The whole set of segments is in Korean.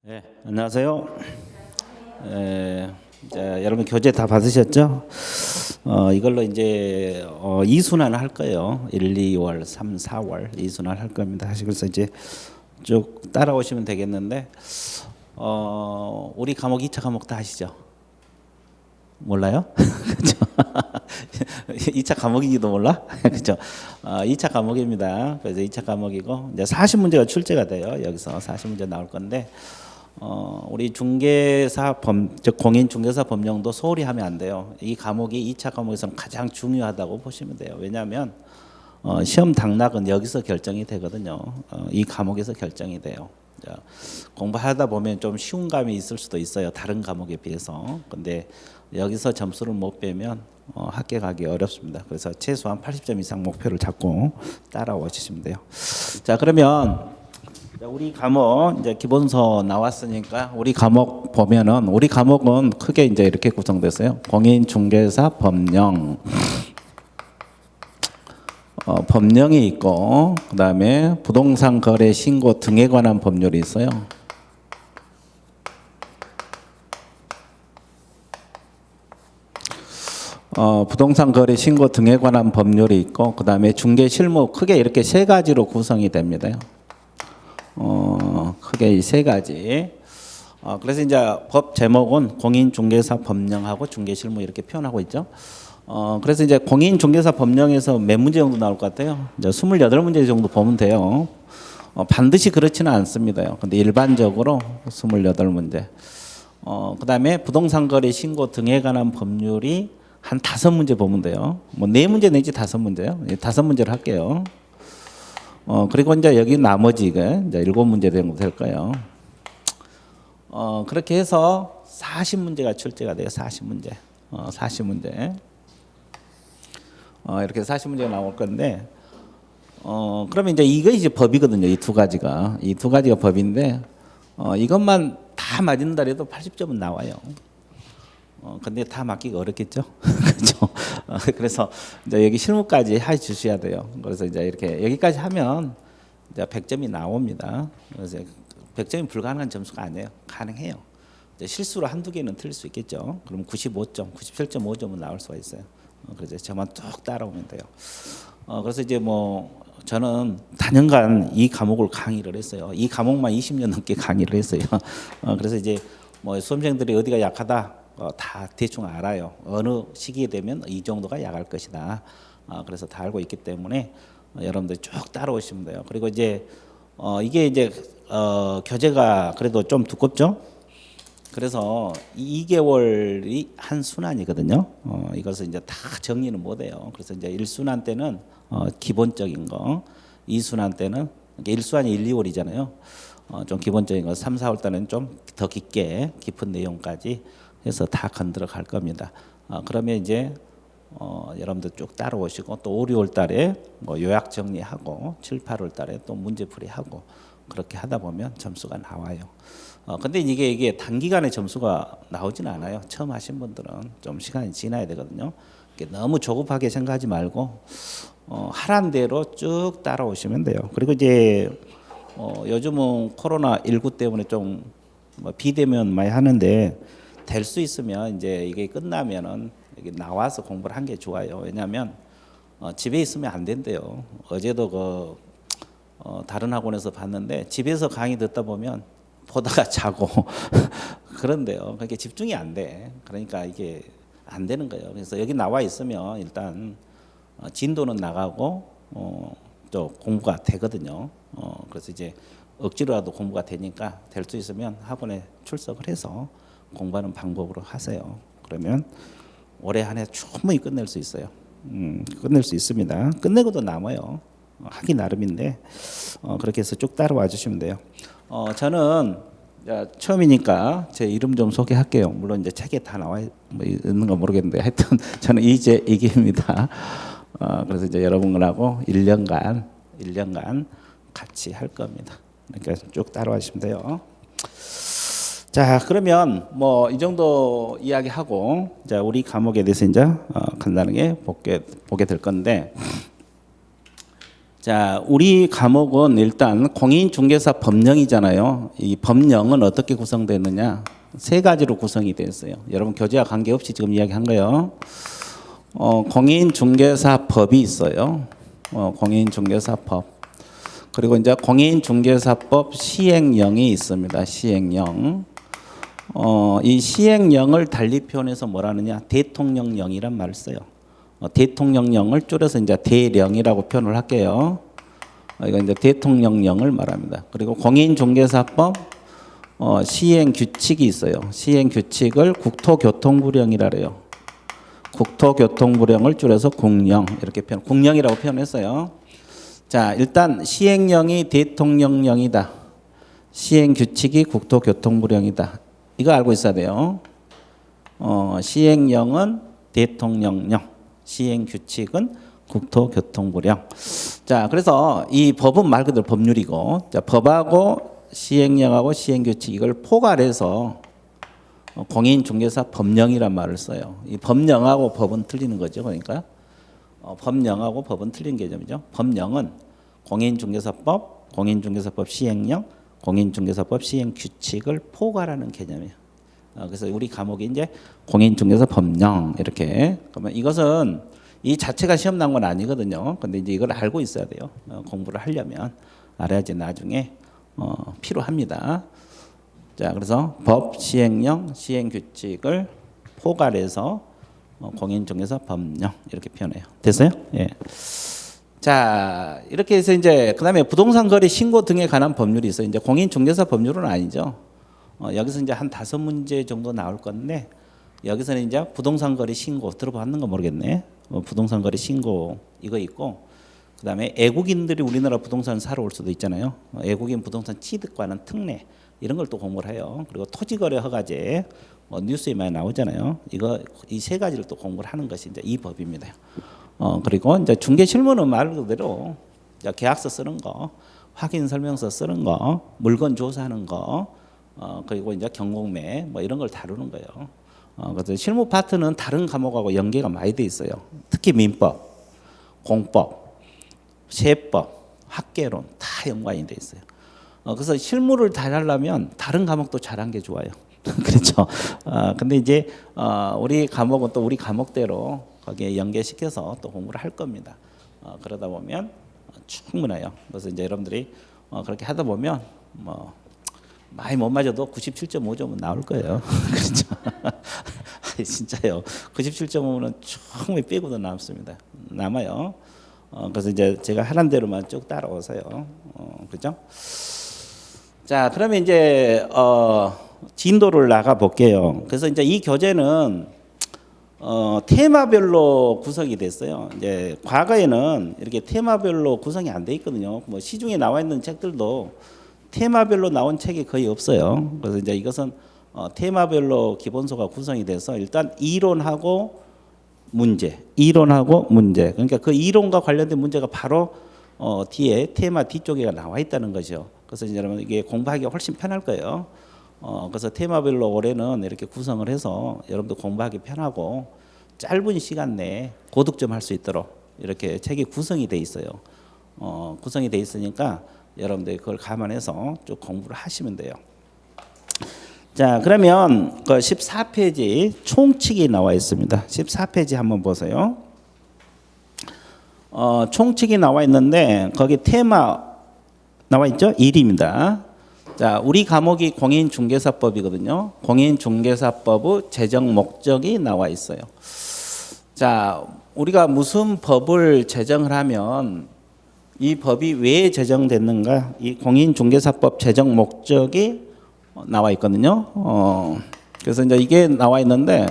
네, 안녕하세요. 이제 여러분 교재 다 받으셨죠? 이걸로 이제 2순환 할 거예요. 1, 2월, 3, 4월 2순환 할 겁니다. 그래서 이제 쭉 따라오시면 되겠는데 우리 과목 2차 과목 다 아시죠? 몰라요? 그렇죠? 2차 과목이기도 몰라? 그렇죠? 2차 과목입니다. 그래서 2차 과목이고 이제 40문제가 출제가 돼요. 여기서 40문제 나올 건데 우리 중개사 즉 공인 중개사 법령도 소홀히 하면 안 돼요. 이 과목이 2차 과목에서는 가장 중요하다고 보시면 돼요. 왜냐하면 시험 당락은 여기서 결정이 되거든요. 이 과목에서 결정이 돼요. 공부하다 보면 좀 쉬운 감이 있을 수도 있어요. 다른 과목에 비해서. 근데 여기서 점수를 못 빼면 합격하기 어렵습니다. 그래서 최소한 80점 이상 목표를 잡고 따라와 주시면 돼요. 자, 그러면 우리 과목 이제 기본서 나왔으니까 우리 과목 보면은 우리 과목은 크게 이제 이렇게 구성됐어요. 공인중개사 법령, 법령이 있고 그다음에 부동산 거래 신고 등에 관한 법률이 있어요. 부동산 거래 신고 등에 관한 법률이 있고 그다음에 중개 실무 크게 이렇게 세 가지로 구성이 됩니다. 크게 이 세 가지. 그래서 이제 법 제목은 공인중개사 법령하고 중개실무 이렇게 표현하고 있죠. 그래서 이제 공인중개사 법령에서 몇 문제 정도 나올 것 같아요? 이제 28문제 정도 보면 돼요. 반드시 그렇지는 않습니다. 근데 일반적으로 28문제. 그다음에 부동산 거래 신고 등에 관한 법률이 한 5문제 보면 돼요. 뭐 4문제 내지 5문제요. 5문제를 할게요. 그리고 이제 여기 나머지가 이제 7문제 정도 될 거예요. 그렇게 해서 40문제가 출제가 돼요. 40문제. 40문제. 이렇게 40문제가 나올 건데, 그러면 이제 이거 이제 법이거든요. 이 두 가지가. 이 두 가지가 법인데, 이것만 다 맞는다 해도 80점은 나와요. 근데 다 맞기가 어렵겠죠. 그렇죠. 그래서 이제 여기 실무까지 해 주셔야 돼요. 그래서 이제 이렇게 여기까지 하면 이제 100점이 나옵니다. 그래서 100점이 불가능한 점수가 아니에요. 가능해요. 이제 실수로 한두 개는 틀릴 수 있겠죠. 그럼 95점, 97.5점은 나올 수가 있어요. 그래서 저만 쭉 따라오면 돼요. 그래서 이제 뭐 저는 단연간 이 과목을 강의를 했어요. 이 과목만 20년 넘게 강의를 했어요. 그래서 이제 뭐 수험생들이 어디가 약하다 다 대충 알아요. 어느 시기에 되면 이 정도가 약할 것이다. 그래서 다 알고 있기 때문에 여러분들 쭉 따라오시면 돼요. 그리고 이제 이게 이제 교재가 그래도 좀 두껍죠. 그래서 2개월이 한 순환이거든요. 이것을 이제 다 정리는 못해요. 그래서 이제 1순환 때는 기본적인 거, 2순환 때는 1순환이 1, 2월이잖아요. 좀 기본적인 거, 3, 4월 때는 좀 더 깊게 깊은 내용까지 해서 다 건드려 갈 겁니다. 그러면 이제 여러분들 쭉 따라오시고 또 5, 6월 달에 뭐 요약 정리하고 7, 8월 달에 또 문제풀이하고 그렇게 하다 보면 점수가 나와요. 근데 이게 단기간에 점수가 나오지는 않아요. 처음 하신 분들은 좀 시간이 지나야 되거든요. 너무 조급하게 생각하지 말고 하란 대로 쭉 따라오시면 돼요. 그리고 이제 요즘은 코로나19 때문에 좀 비대면 많이 하는데 될 수 있으면 이제 이게 끝나면은 여기 나와서 공부를 한 게 좋아요. 왜냐하면 집에 있으면 안 된대요. 어제도 다른 학원에서 봤는데 집에서 강의 듣다 보면 보다가 자고 그런데요. 그게 집중이 안 돼. 그러니까 이게 안 되는 거예요. 그래서 여기 나와 있으면 일단 진도는 나가고 또 공부가 되거든요. 그래서 이제 억지로라도 공부가 되니까 될 수 있으면 학원에 출석을 해서 공부하는 방법으로 하세요. 그러면 올해 한 해 충분히 끝낼 수 있어요. 끝낼 수 있습니다. 끝내고도 남아요. 하기 나름인데 그렇게 해서 쭉 따라와 주시면 돼요. 저는 처음이니까 제 이름 좀 소개할게요. 물론 이제 책에 다 나와 있는 거 모르겠는데 하여튼 저는 이재익입니다. 그래서 이제 여러분들하고 1년간 같이 할 겁니다. 그러니까 쭉 따라와 주시면 돼요. 자, 그러면 뭐 이 정도 이야기하고 자 우리 과목에 대해서 이제 간단하게 보게 될 건데 자, 우리 과목은 일단 공인중개사 법령이잖아요. 이 법령은 어떻게 구성되느냐? 세 가지로 구성이 되어 있어요. 여러분 교재와 관계없이 지금 이야기한 거예요. 공인중개사법이 있어요. 공인중개사법. 그리고 이제 공인중개사법 시행령이 있습니다. 시행령. 이 시행령을 달리 표현해서 뭐라느냐? 대통령령이란 말을 써요. 대통령령을 줄여서 이제 대령이라고 표현을 할게요. 이거 이제 대통령령을 말합니다. 그리고 공인중개사법 시행 규칙이 있어요. 시행 규칙을 국토교통부령이라 그래요. 국토교통부령을 줄여서 국령 이렇게 국령이라고 표현했어요. 자, 일단 시행령이 대통령령이다. 시행 규칙이 국토교통부령이다. 이거 알고 있어야 돼요. 시행령은 대통령령, 시행 규칙은 국토교통부령. 자, 그래서 이 법은 말 그대로 법률이고, 자, 법하고 시행령하고 시행 규칙 이걸 포괄해서 공인중개사 법령이란 말을 써요. 이 법령하고 법은 틀리는 거죠. 그러니까 법령하고 법은 틀린 개념이죠. 법령은 공인중개사법, 공인중개사법 시행령, 공인중개사법 시행 규칙을 포괄하는 개념이에요. 그래서 우리 과목이 이제 공인중개사 법령 이렇게. 그러면 이것은 이 자체가 시험 난 건 아니거든요. 근데 이제 이걸 알고 있어야 돼요. 공부를 하려면 알아야지 나중에 필요합니다. 자, 그래서 법, 시행령, 시행 규칙을 포괄해서 공인중개사 법령 이렇게 표현해요. 됐어요? 예. 자, 이렇게 해서 이제 그다음에 부동산 거래 신고 등에 관한 법률이 있어요. 이제 공인중개사 법률은 아니죠. 여기서 이제 한 5문제 정도 나올 건데 여기서는 이제 부동산 거래 신고 들어봤는 거 모르겠네. 부동산 거래 신고 이거 있고 그다음에 애국인들이 우리나라 부동산 사러 올 수도 있잖아요. 애국인 부동산 취득 관한 특례 이런 걸 또 공부를 해요. 그리고 토지거래 허가제 뉴스에 많이 나오잖아요. 이 세 가지를 또 공부를 하는 것이 이제 이 법입니다. 그리고 이제 중개 실무는 말 그대로 계약서 쓰는 거, 확인 설명서 쓰는 거, 물건 조사하는 거, 그리고 이제 경공매 뭐 이런 걸 다루는 거예요. 그래서 실무 파트는 다른 과목하고 연계가 많이 돼 있어요. 특히 민법, 공법, 세법, 학계론 다 연관이 돼 있어요. 그래서 실무를 잘하려면 다른 과목도 잘한 게 좋아요. 그렇죠. 근데 이제 우리 과목은 또 우리 과목대로 거기에 연계시켜서 또 공부를 할 겁니다. 그러다 보면 충분해요. 그래서 이제 여러분들이 그렇게 하다 보면 뭐 많이 못 맞아도 97.5점은 나올 거예요. 그렇죠. 진짜요. 97.5는 충분히 빼고도 남습니다. 남아요. 그래서 이제 제가 하란 대로만 쭉 따라오세요. 그렇죠? 자, 그러면 이제 진도를 나가 볼게요. 그래서 이제 이 교재는 테마별로 구성이 됐어요. 이제 과거에는 이렇게 테마별로 구성이 안 돼 있거든요. 뭐 시중에 나와 있는 책들도 테마별로 나온 책이 거의 없어요. 그래서 이제 이것은 테마별로 기본서가 구성이 돼서 일단 이론하고 문제. 그러니까 그 이론과 관련된 문제가 바로 뒤에 테마 뒤쪽에 나와 있다는 거죠. 그래서 이제 여러분 이게 공부하기가 훨씬 편할 거예요. 그래서 테마별로 올해는 이렇게 구성을 해서 여러분도 공부하기 편하고 짧은 시간 내에 고득점 할 수 있도록 이렇게 책이 구성이 돼 있어요. 구성이 돼 있으니까 여러분들이 그걸 감안해서 쭉 공부를 하시면 돼요. 자, 그러면 그 14페이지 총칙이 나와 있습니다. 14페이지 한번 보세요. 총칙이 나와 있는데 거기 테마 나와 있죠? 1입니다. 자, 우리 과목이 공인중개사법이거든요. 공인중개사법의 제정 목적이 나와 있어요. 자, 우리가 무슨 법을 제정을 하면 이 법이 왜 제정됐는가? 이 공인중개사법 제정 목적이 나와 있거든요. 그래서 이제 이게 나와 있는데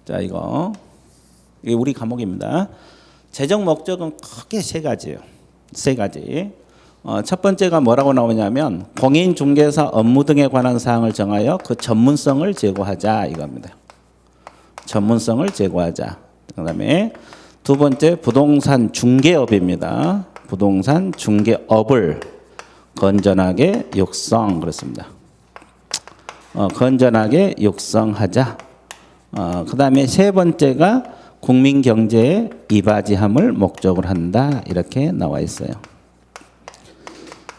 자, 이게 우리 과목입니다. 제정 목적은 크게 세 가지예요. 세 가지. 첫 번째가 뭐라고 나오냐면 공인중개사 업무 등에 관한 사항을 정하여 그 전문성을 제고하자 이겁니다. 전문성을 제고하자. 그다음에 두 번째 부동산 중개업입니다. 부동산 중개업을 건전하게 육성 그렇습니다. 건전하게 육성하자. 그다음에 세 번째가 국민 경제에 이바지함을 목적으로 한다 이렇게 나와 있어요.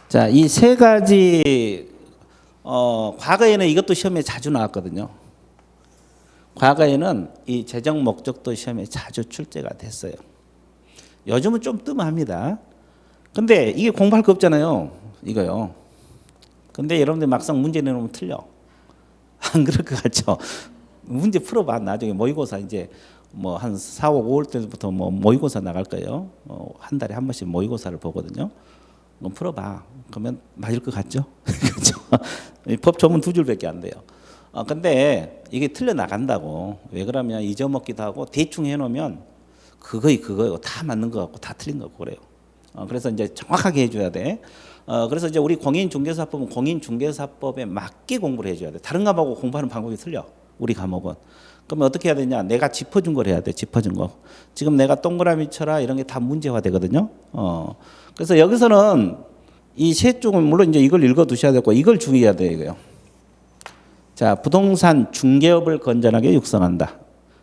자, 이 세 가지 과거에는 이것도 시험에 자주 나왔거든요. 과거에는 이 재정 목적도 시험에 자주 출제가 됐어요. 요즘은 좀 뜸합니다. 근데 이게 공부할 거 없잖아요. 이거요. 근데 여러분들 막상 문제 내놓으면 틀려. 안 그럴 것 같죠? 문제 풀어봐. 나중에 모의고사 이제 뭐 한 4, 5, 5월 때부터 뭐 모의고사 나갈 거예요. 한 달에 한 번씩 모의고사를 보거든요. 풀어봐. 그러면 맞을 것 같죠? 그렇죠? 법 조문 2줄밖에 안 돼요. 근데 이게 틀려 나간다고. 왜 그러면 잊어먹기도 하고 대충 해놓으면 그거요 다 맞는 것 같고 다 틀린 것 같고 그래요. 그래서 이제 정확하게 해줘야 돼. 그래서 이제 우리 공인중개사법은 공인중개사법에 맞게 공부를 해줘야 돼. 다른 과목하고 공부하는 방법이 틀려. 우리 과목은. 그러면 어떻게 해야 되냐? 내가 짚어준 걸 해야 돼. 짚어준 거. 지금 내가 동그라미 쳐라 이런 게 다 문제화 되거든요. 그래서 여기서는 이 세 쪽은 물론 이제 이걸 읽어 두셔야 되고 이걸 주의해야 돼요. 이거요. 자, 부동산 중개업을 건전하게 육성한다.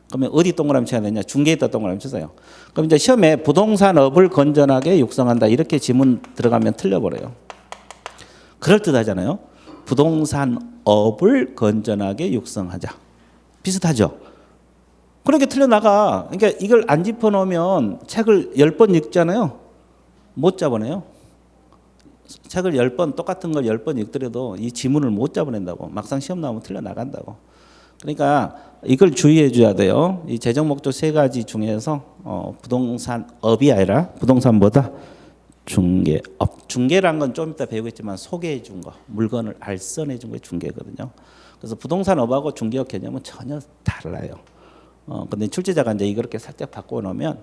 그러면 어디 동그라미 쳐야 되냐? 중개에다 동그라미 치세요. 그럼 이제 시험에 부동산업을 건전하게 육성한다 이렇게 지문 들어가면 틀려버려요. 그럴듯하잖아요. 부동산업을 건전하게 육성하자. 비슷하죠? 그렇게 틀려나가. 그러니까 이걸 안 짚어놓으면 책을 10번 읽잖아요. 못 잡아내요. 책을 10번 똑같은 걸 10번 읽더라도 이 지문을 못 잡아낸다고. 막상 시험 나오면 틀려나간다고. 그러니까 이걸 주의해 줘야 돼요. 이 재정 목적 세 가지 중에서 부동산업이 아니라 부동산 뭐다? 중개업. 중개란 건 좀 이따 배우겠지만 소개해 준 거, 물건을 알선해 준 게 중개거든요. 그래서 부동산업하고 중개업 개념은 전혀 달라요. 근데 출제자가 이제 이렇게 살짝 바꿔 놓으면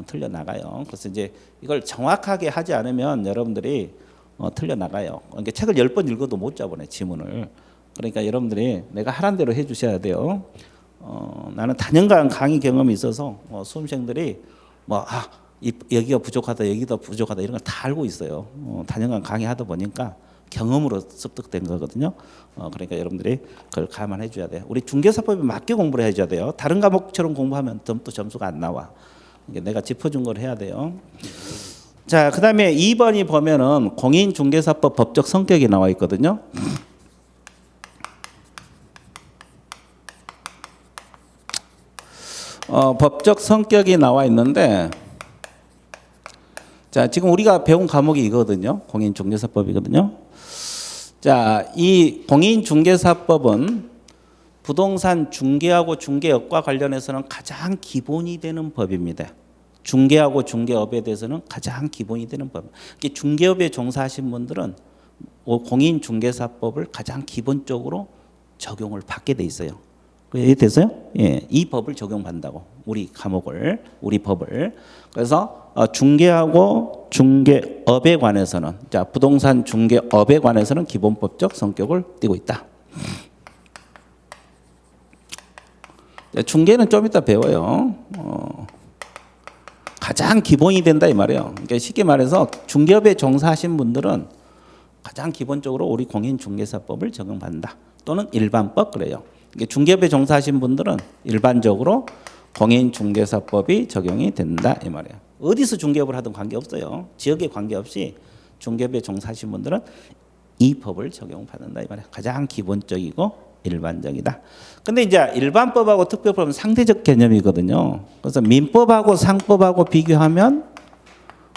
틀려 나가요. 그래서 이제 이걸 정확하게 하지 않으면 여러분들이 틀려 나가요. 그러니까 책을 10번 읽어도 못 잡아내 지문을. 그러니까 여러분들이 내가 하란 대로 해 주셔야 돼요. 나는 다년간 강의 경험이 있어서 수험생들이 여기가 부족하다 여기가 부족하다 이런 걸 다 알고 있어요. 다년간 강의하다 보니까 경험으로 습득된 거거든요. 그러니까 여러분들이 그걸 감안해 줘야 돼요. 우리 중개사법에 맞게 공부를 해줘야 돼요. 다른 과목처럼 공부하면 또 점수가 안 나와. 그러니까 내가 짚어준 걸 해야 돼요. 자, 그다음에 2번이 보면은 공인중개사법 법적 성격이 나와 있거든요. 법적 성격이 나와 있는데, 자, 지금 우리가 배운 과목이 이거거든요. 공인중개사법이거든요. 자, 이 공인중개사법은 부동산 중개하고 중개업과 관련해서는 가장 기본이 되는 법입니다. 중개하고 중개업에 대해서는 가장 기본이 되는 법. 중개업에 종사하신 분들은 공인중개사법을 가장 기본적으로 적용을 받게 돼 있어요. 이해됐어요? 예, 이 법을 적용한다고 우리 법을. 그래서 중개하고 중개업에 관해서는 자 부동산 중개업에 관해서는 기본법적 성격을 띠고 있다. 중개는 좀 이따 배워요. 가장 기본이 된다 이 말이에요. 그러니까 쉽게 말해서 중개업에 종사하신 분들은 가장 기본적으로 우리 공인중개사법을 적용받는다. 또는 일반법 그래요. 중개업에 종사하신 분들은 일반적으로 공인중개사법이 적용이 된다 이 말이에요. 어디서 중개업을 하든 관계없어요. 지역에 관계없이 중개업에 종사하신 분들은 이 법을 적용받는다 이 말이에요. 가장 기본적이고 일반적이다. 근데 이제 일반법하고 특별법은 상대적 개념이거든요. 그래서 민법하고 상법하고 비교하면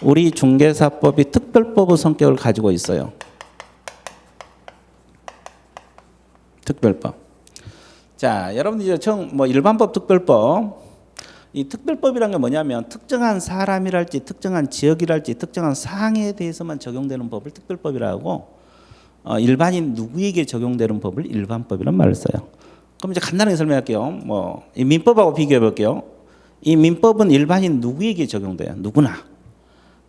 우리 중개사법이 특별법의 성격을 가지고 있어요. 특별법. 자, 여러분들 이제 일반법, 특별법. 이 특별법이란 게 뭐냐면 특정한 사람이랄지 특정한 지역이랄지 특정한 사항에 대해서만 적용되는 법을 특별법이라고 일반인 누구에게 적용되는 법을 일반법이라는 말을 써요. 그럼 이제 간단하게 설명할게요. 이 민법하고 비교해 볼게요. 이 민법은 일반인 누구에게 적용돼요? 누구나.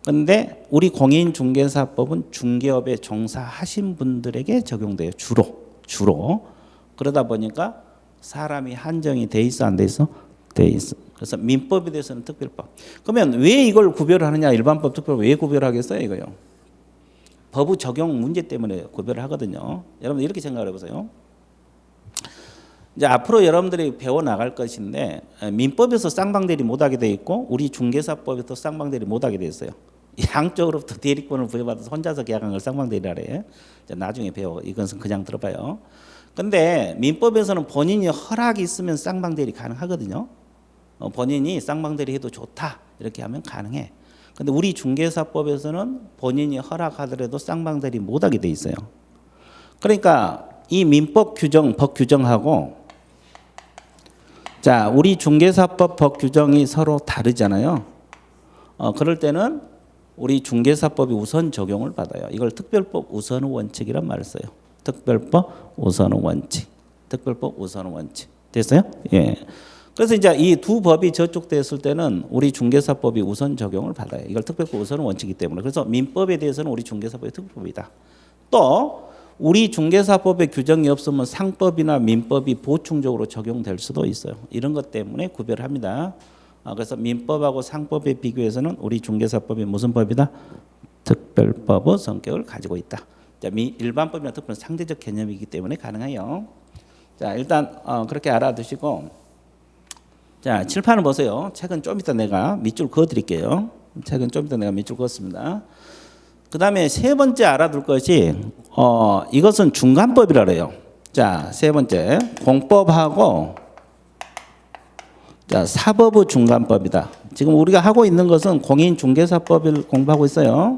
그런데 우리 공인중개사법은 중개업에 종사하신 분들에게 적용돼요. 주로. 그러다 보니까 사람이 한정이 돼 있어 안 돼 있어? 돼 있어. 그래서 민법에 대해서는 특별법. 그러면 왜 이걸 구별을 하느냐? 일반법, 특별법 왜 구별하겠어요? 이거요. 법의 적용 문제 때문에 구별을 하거든요. 여러분 이렇게 생각을 해보세요. 이제 앞으로 여러분들이 배워 나갈 것인데 민법에서 쌍방대리 못하게 돼 있고 우리 중개사법에서 쌍방대리 못하게 돼 있어요. 양쪽으로부터 대리권을 부여받아서 혼자서 계약한 걸 쌍방대리라래. 나중에 배워. 이것은 그냥 들어봐요. 근데 민법에서는 본인이 허락이 있으면 쌍방대리 가능하거든요. 본인이 쌍방대리 해도 좋다 이렇게 하면 가능해. 근데 우리 중개사법에서는 본인이 허락하더라도 쌍방대리 못하게 돼 있어요. 그러니까 이 민법 규정, 법 규정하고 자 우리 중개사법 법 규정이 서로 다르잖아요. 그럴 때는 우리 중개사법이 우선 적용을 받아요. 이걸 특별법 우선의 원칙이란 말을 써요. 특별법 우선의 원칙. 특별법 우선의 원칙. 됐어요? 예. 그래서 이제 이 두 법이 저촉됐을 때는 우리 중개사법이 우선 적용을 받아요. 이걸 특별법 우선의 원칙이기 때문에. 그래서 민법에 대해서는 우리 중개사법이 특별법이다. 또 우리 중개사법에 규정이 없으면 상법이나 민법이 보충적으로 적용될 수도 있어요. 이런 것 때문에 구별합니다. 그래서 민법하고 상법에 비교해서는 우리 중개사법이 무슨 법이다? 특별법의 성격을 가지고 있다. 자, 일반법이나 특별은 상대적 개념이기 때문에 가능해요. 자, 일단 그렇게 알아두시고 자, 칠판을 보세요. 책은 좀 이따 내가 밑줄 그어 드릴게요. 책은 좀 이따 내가 밑줄 그었습니다. 그 다음에 세 번째 알아둘 것이 이것은 중간법이라 그래요. 자, 세 번째 공법하고 자, 사법의 중간법이다. 지금 우리가 하고 있는 것은 공인중개사법을 공부하고 있어요.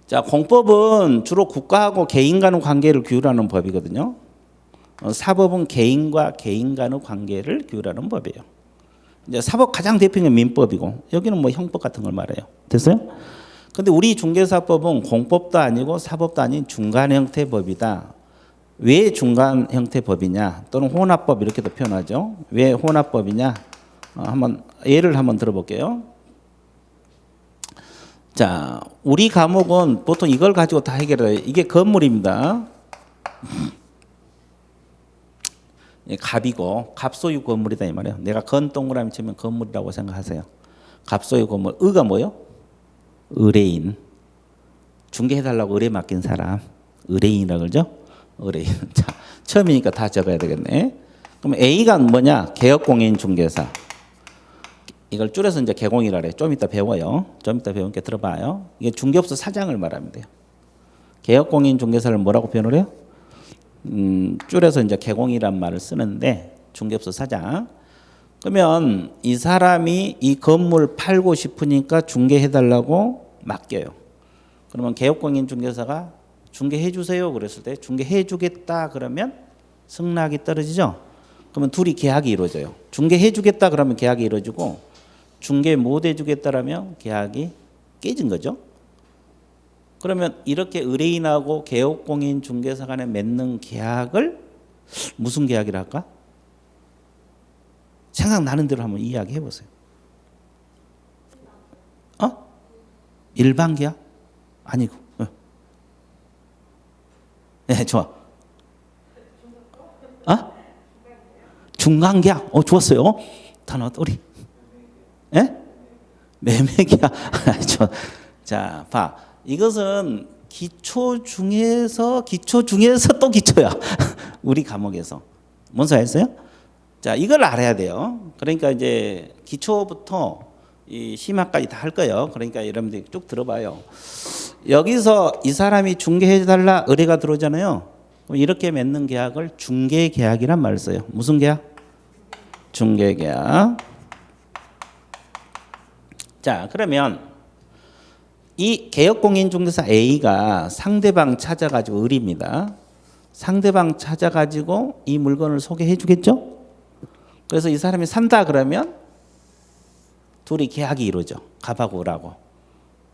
자, 공법은 주로 국가하고 개인 간의 관계를 규율하는 법이거든요. 사법은 개인과 개인 간의 관계를 규율하는 법이에요. 이제 사법 가장 대표적인 민법이고 여기는 뭐 형법 같은 걸 말해요. 됐어요? 근데 우리 중개사법은 공법도 아니고 사법도 아닌 중간 형태 법이다. 왜 중간 형태 법이냐 또는 혼합법 이렇게도 표현하죠. 왜 혼합법이냐 한번 예를 한번 들어볼게요. 자, 우리 과목은 보통 이걸 가지고 다 해결해요. 이게 건물입니다. 갑이고 갑소유 건물이다 이 말이에요. 내가 건 동그라미 치면 건물이라고 생각하세요. 갑소유 건물. 의가 뭐요? 의뢰인. 중개해달라고 의뢰 맡긴 사람. 의뢰인이라고 그러죠? 의뢰인. 자, 처음이니까 다 적어야 되겠네. 그럼 A가 뭐냐? 개업공인중개사. 이걸 줄여서 이제 개공이라 그래. 좀 이따 배워요. 좀 이따 배우니까 들어봐요. 이게 중개업소 사장을 말하면 돼요. 개업공인중개사를 뭐라고 표현을 해요? 줄여서 이제 개공이란 말을 쓰는데 중개업소 사장. 그러면 이 사람이 이 건물 팔고 싶으니까 중개해달라고 맡겨요. 그러면 개업공인중개사가 중개해 주세요 그랬을 때 중개해 주겠다 그러면 승낙이 떨어지죠. 그러면 둘이 계약이 이루어져요. 중개해 주겠다 그러면 계약이 이루어지고 중개 못 해주겠다라면 계약이 깨진 거죠. 그러면 이렇게 의뢰인하고 개업공인중개사 간에 맺는 계약을 무슨 계약이라 할까? 생각나는 대로 한번 이야기해 보세요. 일반 계약? 아니고. 네, 좋아. 중간 계약. 좋았어요. 단어 우리. 예? 매매 계약. 자, 봐. 이것은 기초 중에서 또 기초야. 우리 과목에서. 뭔 소리 했어요? 자, 이걸 알아야 돼요. 그러니까 이제 기초부터 이 심화까지 다 할 거예요. 그러니까 여러분들이 쭉 들어봐요. 여기서 이 사람이 중개해달라 의뢰가 들어오잖아요. 이렇게 맺는 계약을 중개계약이란 말을 써요. 무슨 계약? 중개계약. 자, 그러면 이 개업공인중개사 A가 상대방 찾아가지고 의리입니다. 상대방 찾아가지고 이 물건을 소개해 주겠죠? 그래서 이 사람이 산다 그러면 둘이 계약이 이루어져. 갑하고 을하고.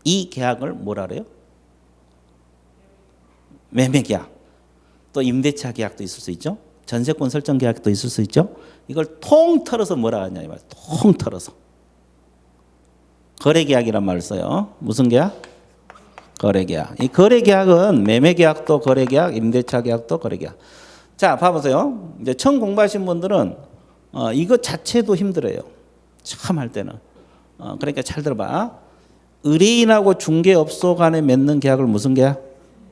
이 계약을 뭐라 그래요? 매매계약. 또 임대차 계약도 있을 수 있죠. 전세권 설정 계약도 있을 수 있죠. 이걸 통 털어서 뭐라 하냐 이 말. 통 털어서. 거래계약이란 말을 써요. 무슨 계약? 거래계약. 이 거래계약은 매매계약도 거래계약, 임대차 계약도 거래계약. 자, 봐보세요. 이제 처음 공부하신 분들은 이거 자체도 힘들어요. 처음 할 때는. 그러니까 잘 들어봐. 의뢰인하고 중개업소 간에 맺는 계약을 무슨 계약?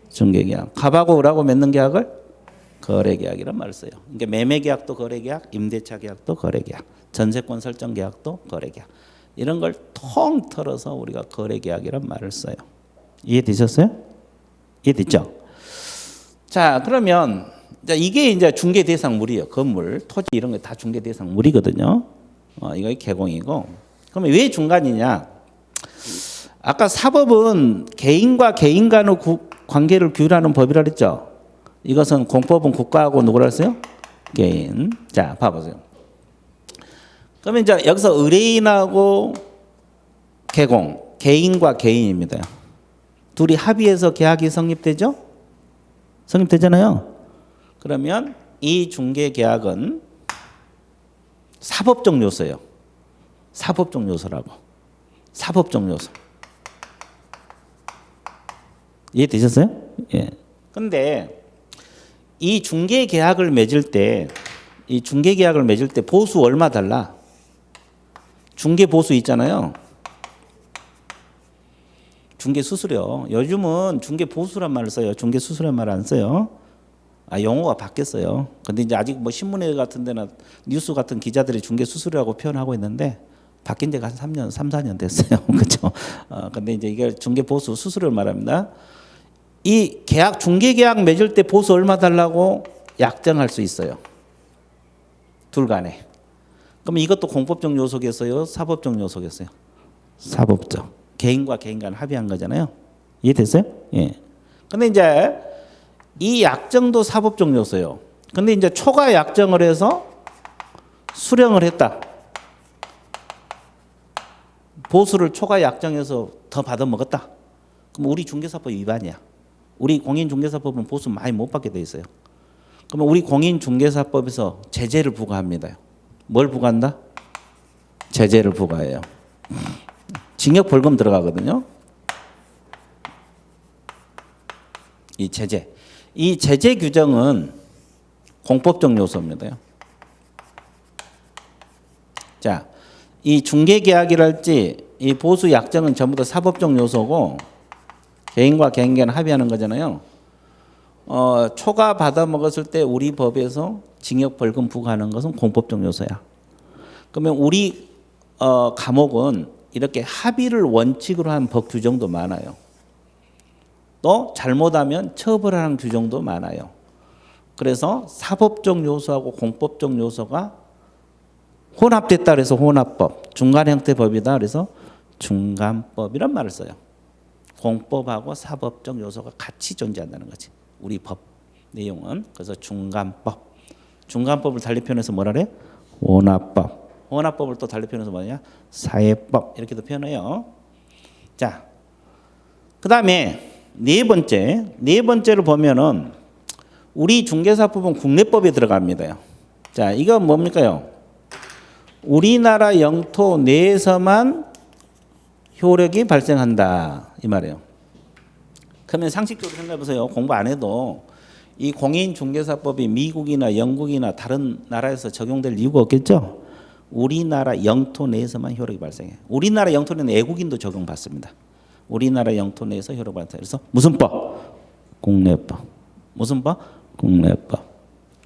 중개계약. 갑하고 을하고 맺는 계약을 거래계약이란 말을 써요. 그러니까 매매계약도 거래계약, 임대차 계약도 거래계약, 전세권 설정 계약도 거래계약. 이런 걸 통틀어서 우리가 거래계약이란 말을 써요. 이해되셨어요? 이해됐죠? 자, 그러면 이게 이제 중개 대상물이에요. 건물, 토지 이런 거 다 중개 대상물이거든요. 이거 개공이고. 그러면 왜 중간이냐? 아까 사법은 개인과 개인 간의 관계를 규율하는 법이라 그랬죠. 이것은 공법은 국가하고 누구라 했어요? 개인. 자, 봐보세요. 그러면 이제 여기서 의뢰인하고 개공, 개인과 개인입니다. 둘이 합의해서 계약이 성립되죠? 성립되잖아요. 그러면 이 중개 계약은 사법적 요소예요. 사법적 요소라고. 사법적 요소. 이해되셨어요? 예. 근데 이 중개 계약을 맺을 때 보수 얼마 달라? 중개 보수 있잖아요. 중개 수수료. 요즘은 중개 보수란 말을 써요. 중개 수수료란 말 안 써요. 용어가 바뀌었어요. 근데 이제 아직 뭐 신문회 같은 데나 뉴스 같은 기자들이 중개 수수료라고 표현하고 있는데 바뀐 지가 한 3년, 3, 4년 됐어요. 그렇죠? 근데 이제 이게 중개 보수 수수료를 말합니다. 이 계약 중개 계약 맺을 때 보수 얼마 달라고 약정할 수 있어요. 둘 간에. 그럼 이것도 공법적 요소겠어요? 사법적 요소겠어요? 사법적. 개인과 개인 간 합의한 거잖아요. 이해됐어요? 예. 근데 이제 이 약정도 사법적 요소예요. 근데 이제 초과 약정을 해서 수령을 했다. 보수를 초과 약정해서 더 받아 먹었다. 그럼 우리 중개사법 위반이야. 우리 공인중개사법은 보수 많이 못 받게 돼 있어요. 그러면 우리 공인중개사법에서 제재를 부과합니다. 뭘 부과한다? 제재를 부과해요. 징역 벌금 들어가거든요. 이 제재 규정은 공법적 요소입니다. 자, 이 중개계약이랄지 이 보수 약정은 전부 다 사법적 요소고 개인과 개인 간에 합의하는 거잖아요. 초과 받아 먹었을 때 우리 법에서 징역 벌금 부과하는 것은 공법적 요소야. 그러면 우리 감옥은 이렇게 합의를 원칙으로 한 법 규정도 많아요. 또 잘못하면 처벌하는 규정도 많아요. 그래서 사법적 요소하고 공법적 요소가 혼합됐다 그래서 혼합법, 중간 형태 법이다 그래서 중간법이란 말을 써요. 공법하고 사법적 요소가 같이 존재한다는 거지. 우리 법 내용은. 그래서 중간법. 중간법을 달리 표현해서 뭐라 그래? 혼합법. 혼합법을 또 달리 표현해서 뭐냐? 사회법. 이렇게도 표현해요. 자, 그 다음에 네 번째로 보면은 우리 중개사법은 국내법에 들어갑니다. 자, 이거 뭡니까요? 우리나라 영토 내에서만 효력이 발생한다 이 말이에요. 그러면 상식적으로 생각해 보세요. 공부 안 해도 이 공인중개사법이 미국이나 영국이나 다른 나라에서 적용될 이유가 없겠죠. 우리나라 영토 내에서만 효력이 발생해. 우리나라 영토 내는 외국인도 적용받습니다. 우리나라 영토 내에서 효력 발생. 그래서 무슨 법? 국내법. 무슨 법? 국내법.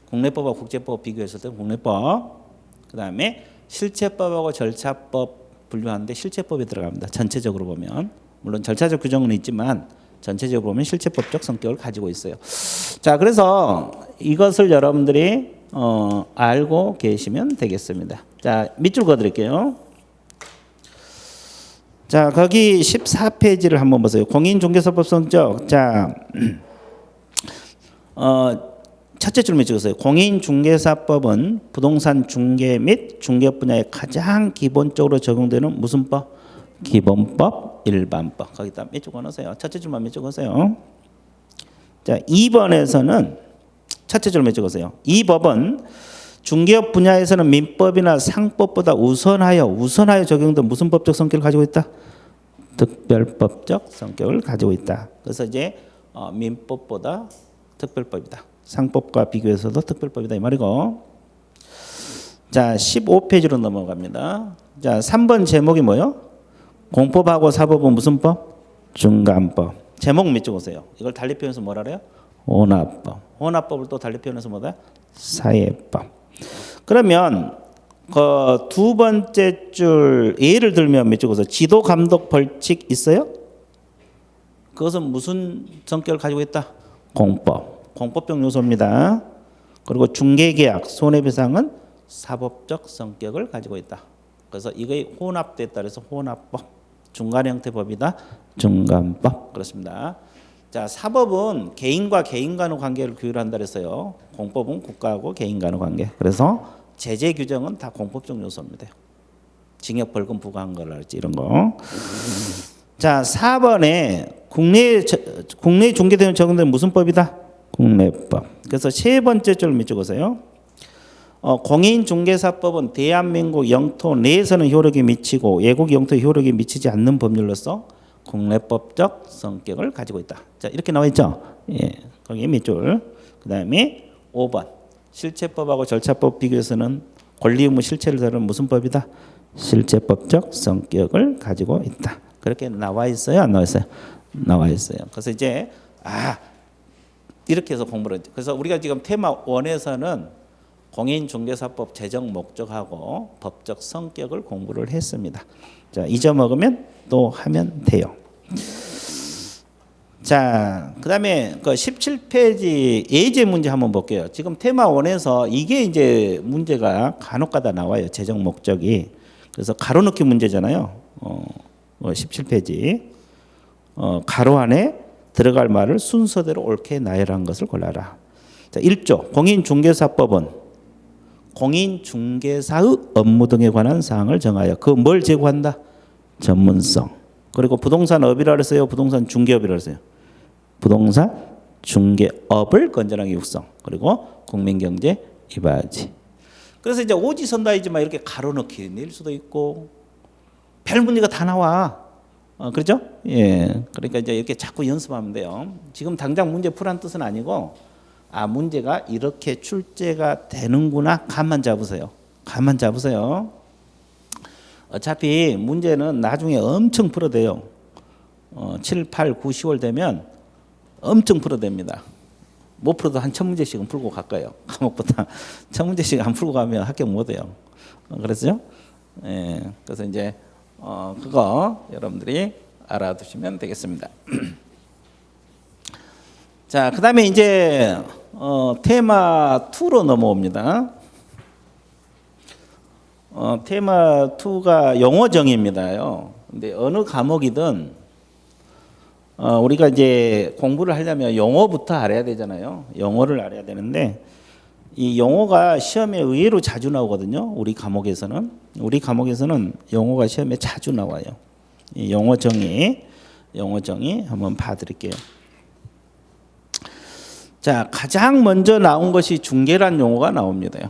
국내법하고 국제법 비교했을 때 국내법. 그 다음에 실체법하고 절차법 분류하는데 실체법에 들어갑니다. 전체적으로 보면. 물론 절차적 규정은 있지만 전체적으로 보면 실체법적 성격을 가지고 있어요. 자, 그래서 이것을 여러분들이 알고 계시면 되겠습니다. 자, 밑줄 그어드릴게요. 자, 거기 14페이지를 한번 보세요. 공인중개사법 성격. 자, 첫째 줄 밑줄으세요. 공인중개사법은 부동산 중개 및 중개 분야에 가장 기본적으로 적용되는 무슨 법? 기본법, 일반법. 거기다 밑줄 그어놓으세요. 첫째 줄만 밑줄 그으세요. 자, 2번에서는 첫째 줄 밑줄 그으세요. 이 법은 중개업 분야에서는 민법이나 상법보다 우선하여 적용된 무슨 법적 성격을 가지고 있다? 특별법적 성격을 가지고 있다. 그래서 이제 민법보다 특별법이다. 상법과 비교해서도 특별법이다 이 말이고. 자, 15페이지로 넘어갑니다. 자, 3번 제목이 뭐요? 공법하고 사법은 무슨 법? 중간법. 제목 밑줄 보세요. 이걸 달리 표현해서 뭐라 그래요? 혼합법. 혼합법을 또 달리 표현해서 뭐다? 사회법. 그러면 그 두 번째 줄 예를 들면 몇 줄에서 지도 감독 벌칙 있어요? 그것은 무슨 성격을 가지고 있다? 공법. 공법적 요소입니다. 그리고 중개계약 손해배상은 사법적 성격을 가지고 있다. 그래서 이거의 혼합됐다 그래서 혼합법. 중간 형태 법이다. 중간법. 그렇습니다. 자, 사법은 개인과 개인 간의 관계를 규율한다 그랬어요. 공법은 국가하고 개인 간의 관계. 그래서 제재 규정은 다 공법적 요소입니다. 징역 벌금 부과한 거랄지 이런 거. 자, 4번에 국내에 중개되는 적용되는 무슨 법이다? 국내법. 그래서 세 번째 줄 밑줄 그으세요. 공인중개사법은 대한민국 영토 내에서는 효력이 미치고 외국 영토에 효력이 미치지 않는 법률로서 국내법적 성격을 가지고 있다. 자, 이렇게 나와 있죠. 예, 거기 밑줄. 그다음에 5번 실체법하고 절차법 비교해서는 권리 의무 실체를 다루는 무슨 법이다? 실체법적 성격을 가지고 있다. 그렇게 나와 있어요, 안 나와 있어요? 나와 있어요. 그래서 이제 이렇게 해서 공부를 했죠. 그래서 우리가 지금 테마 1에서는 공인중개사법 제정 목적하고 법적 성격을 공부를 했습니다. 자, 잊어먹으면 또 하면 돼요. 자, 그다음에 그 17페이지 예제 문제 한번 볼게요. 지금 테마 1에서 이게 이제 문제가 간혹가다 나와요. 제정 목적이. 그래서 가로넣기 문제잖아요. 17페이지. 가로 안에 들어갈 말을 순서대로 옳게 나열한 것을 골라라. 자, 1조 공인중개사법은 공인중개사의 업무 등에 관한 사항을 정하여 그 뭘 제고한다? 전문성. 그리고 부동산업이라 그랬어요? 부동산 중개업이라 그랬어요? 부동산 중개업을 건전하게 육성. 그리고 국민경제 이바지. 그래서 이제 오지선다이지만 이렇게 가로넣기 낼 수도 있고 별 문제가 다 나와. 그렇죠? 예. 그러니까 이제 이렇게 자꾸 연습하면 돼요. 지금 당장 문제 풀한 뜻은 아니고 문제가 이렇게 출제가 되는구나. 감만 잡으세요. 감만 잡으세요. 어차피 문제는 나중에 엄청 풀어대요. 7, 8, 9, 10월 되면 엄청 풀어댑니다. 못 풀어도 한 1000문제씩은 풀고 갈까요? 과목보다 1000문제씩 안 풀고 가면 합격 못해요. 그랬죠? 예. 그래서 이제 그거 여러분들이 알아두시면 되겠습니다. 자, 그 다음에 이제 테마 2로 넘어옵니다. 테마 2가 영어 정의입니다요. 근데 어느 과목이든 우리가 이제 공부를 하려면 영어부터 알아야 되잖아요. 영어를 알아야 되는데 이 영어가 시험에 의외로 자주 나오거든요. 우리 과목에서는 영어가 시험에 자주 나와요. 이 영어 정의 한번 봐드릴게요. 자, 가장 먼저 나온 것이 중개란 용어가 나옵니다.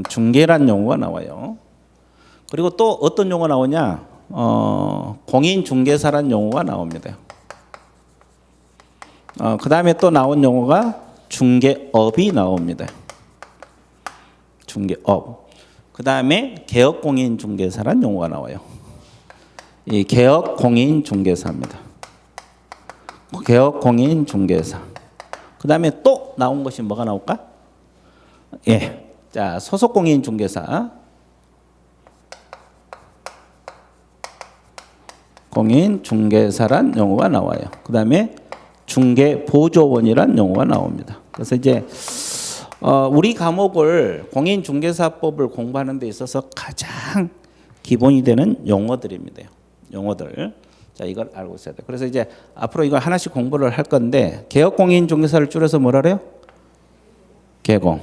중개란 용어가 나와요. 그리고 또 어떤 용어가 나오냐? 공인중개사란 용어가 나옵니다. 그 다음에 또 나온 용어가 중개업이 나옵니다. 중개업. 그 다음에 개업공인중개사란 용어가 나와요. 이 개업공인중개사입니다. 개업공인중개사. 그 다음에 또 나온 것이 뭐가 나올까? 예. 자, 소속공인중개사. 공인중개사란 용어가 나와요. 그 다음에 중개보조원이란 용어가 나옵니다. 그래서 이제 우리 과목을 공인중개사법을 공부하는 데 있어서 가장 기본이 되는 용어들입니다. 용어들. 자, 이걸 알고 있어야 돼요. 그래서 이제 앞으로 이걸 하나씩 공부를 할 건데 개업공인중개사를 줄여서 뭐라 그래요? 개공.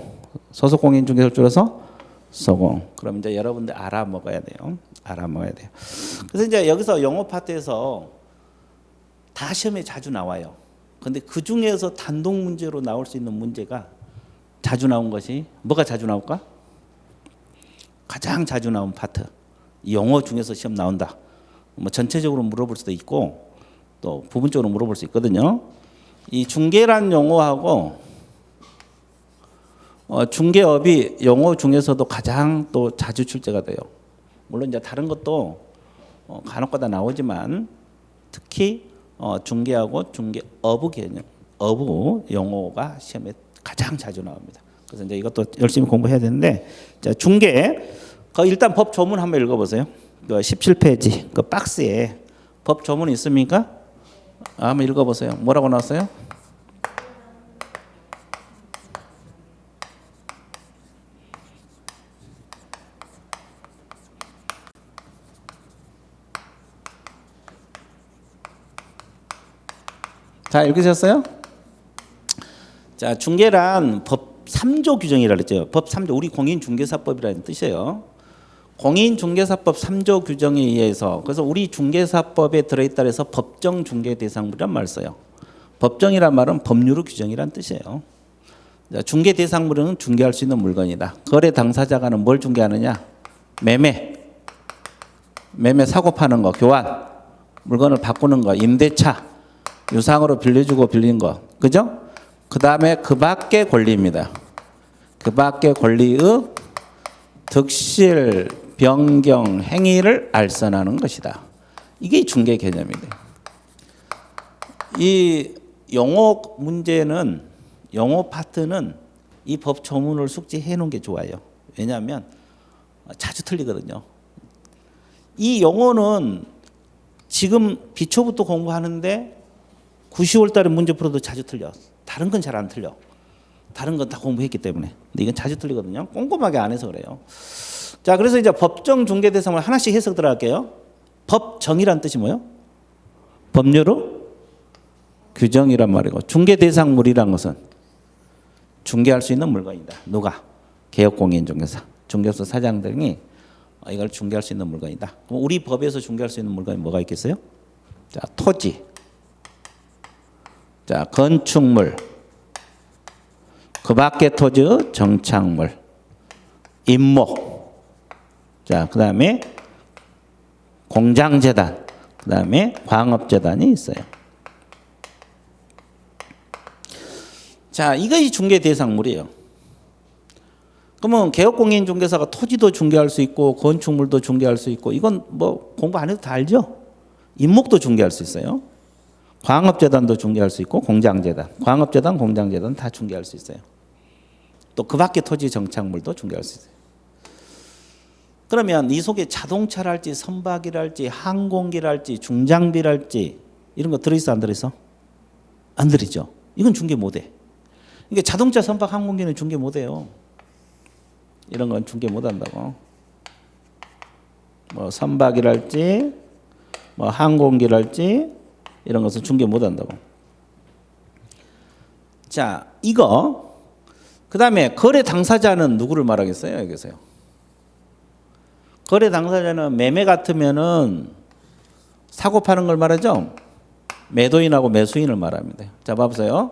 소속공인중개사를 줄여서 소공. 그럼 이제 여러분들 알아먹어야 돼요. 알아먹어야 돼요. 그래서 이제 여기서 영어 파트에서 다 시험에 자주 나와요. 근데 그 중에서 단독 문제로 나올 수 있는 문제가 자주 나온 것이 뭐가 자주 나올까? 가장 자주 나온 파트. 영어 중에서 시험 나온다. 뭐 전체적으로 물어볼 수도 있고 또 부분적으로 물어볼 수 있거든요. 이 중개란 용어하고 중개업이 영어 중에서도 가장 또 자주 출제가 돼요. 물론 이제 다른 것도 간혹가다 나오지만 특히 중개하고 중개어부 개념, 어부 용어가 시험에 가장 자주 나옵니다. 그래서 이제 이것도 열심히 공부해야 되는데, 자, 중개. 일단 법 조문 한번 읽어보세요. 17페이지 그 박스에 법 조문 있습니까? 한번 읽어보세요. 뭐라고 나왔어요? 자, 읽으셨어요? 자, 중개란 법 3조 규정이라 그랬죠. 법 3조, 우리 공인중개사법이라는 뜻이에요. 공인중개사법 3조 규정에 의해서, 그래서 우리 중개사법에 들어있다 해서 법정 중개 대상물이란 말을 써요. 법정이란 말은 법률의 규정이란 뜻이에요. 자, 중개 대상물은 중개할 수 있는 물건이다. 거래 당사자가는 뭘 중개하느냐? 매매 사고 파는 거, 교환, 물건을 바꾸는 거, 임대차, 유상으로 빌려주고 빌린 거, 그죠? 그 다음에 그 밖의 권리입니다. 그 밖의 권리의 득실, 변경, 행위를 알선하는 것이다. 이게 중개 개념입니다. 이 용어 문제는, 용어 파트는 이 법 조문을 숙지해 놓은 게 좋아요. 왜냐하면 자주 틀리거든요. 이 용어는 지금 기초부터 공부하는데 9, 10월 달에 문제 풀어도 자주 틀려. 다른 건 잘 안 틀려. 다른 건 다 공부했기 때문에. 근데 이건 자주 틀리거든요. 꼼꼼하게 안 해서 그래요. 자, 그래서 이제 법정 중개 대상물 하나씩 해석 들어갈게요. 법정이란 뜻이 뭐예요? 법률의 규정이란 말이고, 중개 대상물이란 것은 중개할 수 있는 물건이다. 누가? 개업공인중개사, 중개업소 사장 등이 이걸 중개할 수 있는 물건이다. 그럼 우리 법에서 중개할 수 있는 물건이 뭐가 있겠어요? 자, 토지, 자, 건축물, 그 밖의 토지의 정착물, 임목, 자, 그 다음에 공장재단, 그 다음에 광업재단이 있어요. 자, 이것이 중개 대상물이에요. 그러면 개업공인중개사가 토지도 중개할 수 있고 건축물도 중개할 수 있고, 이건 뭐 공부 안 해도 다 알죠? 임목도 중개할 수 있어요. 광업재단도 중개할 수 있고, 공장재단, 광업재단, 공장재단 다 중개할 수 있어요. 또 그 밖의 토지 정착물도 중개할 수 있어요. 그러면 이 속에 자동차랄지 선박이랄지 항공기랄지 중장비랄지 이런 거 들어있어 안 들어있어? 안 들어있죠. 이건 중개 못해. 이게 자동차, 선박, 항공기는 중개 못해요. 이런 건 중개 못한다고. 뭐 선박이랄지 뭐 항공기랄지 이런 것은 중개 못한다고. 자, 이거 그 다음에 거래 당사자는 누구를 말하겠어요? 여기서요. 거래 당사자는 매매 같으면은 사고 파는 걸 말하죠. 매도인하고 매수인을 말합니다. 자, 봐보세요.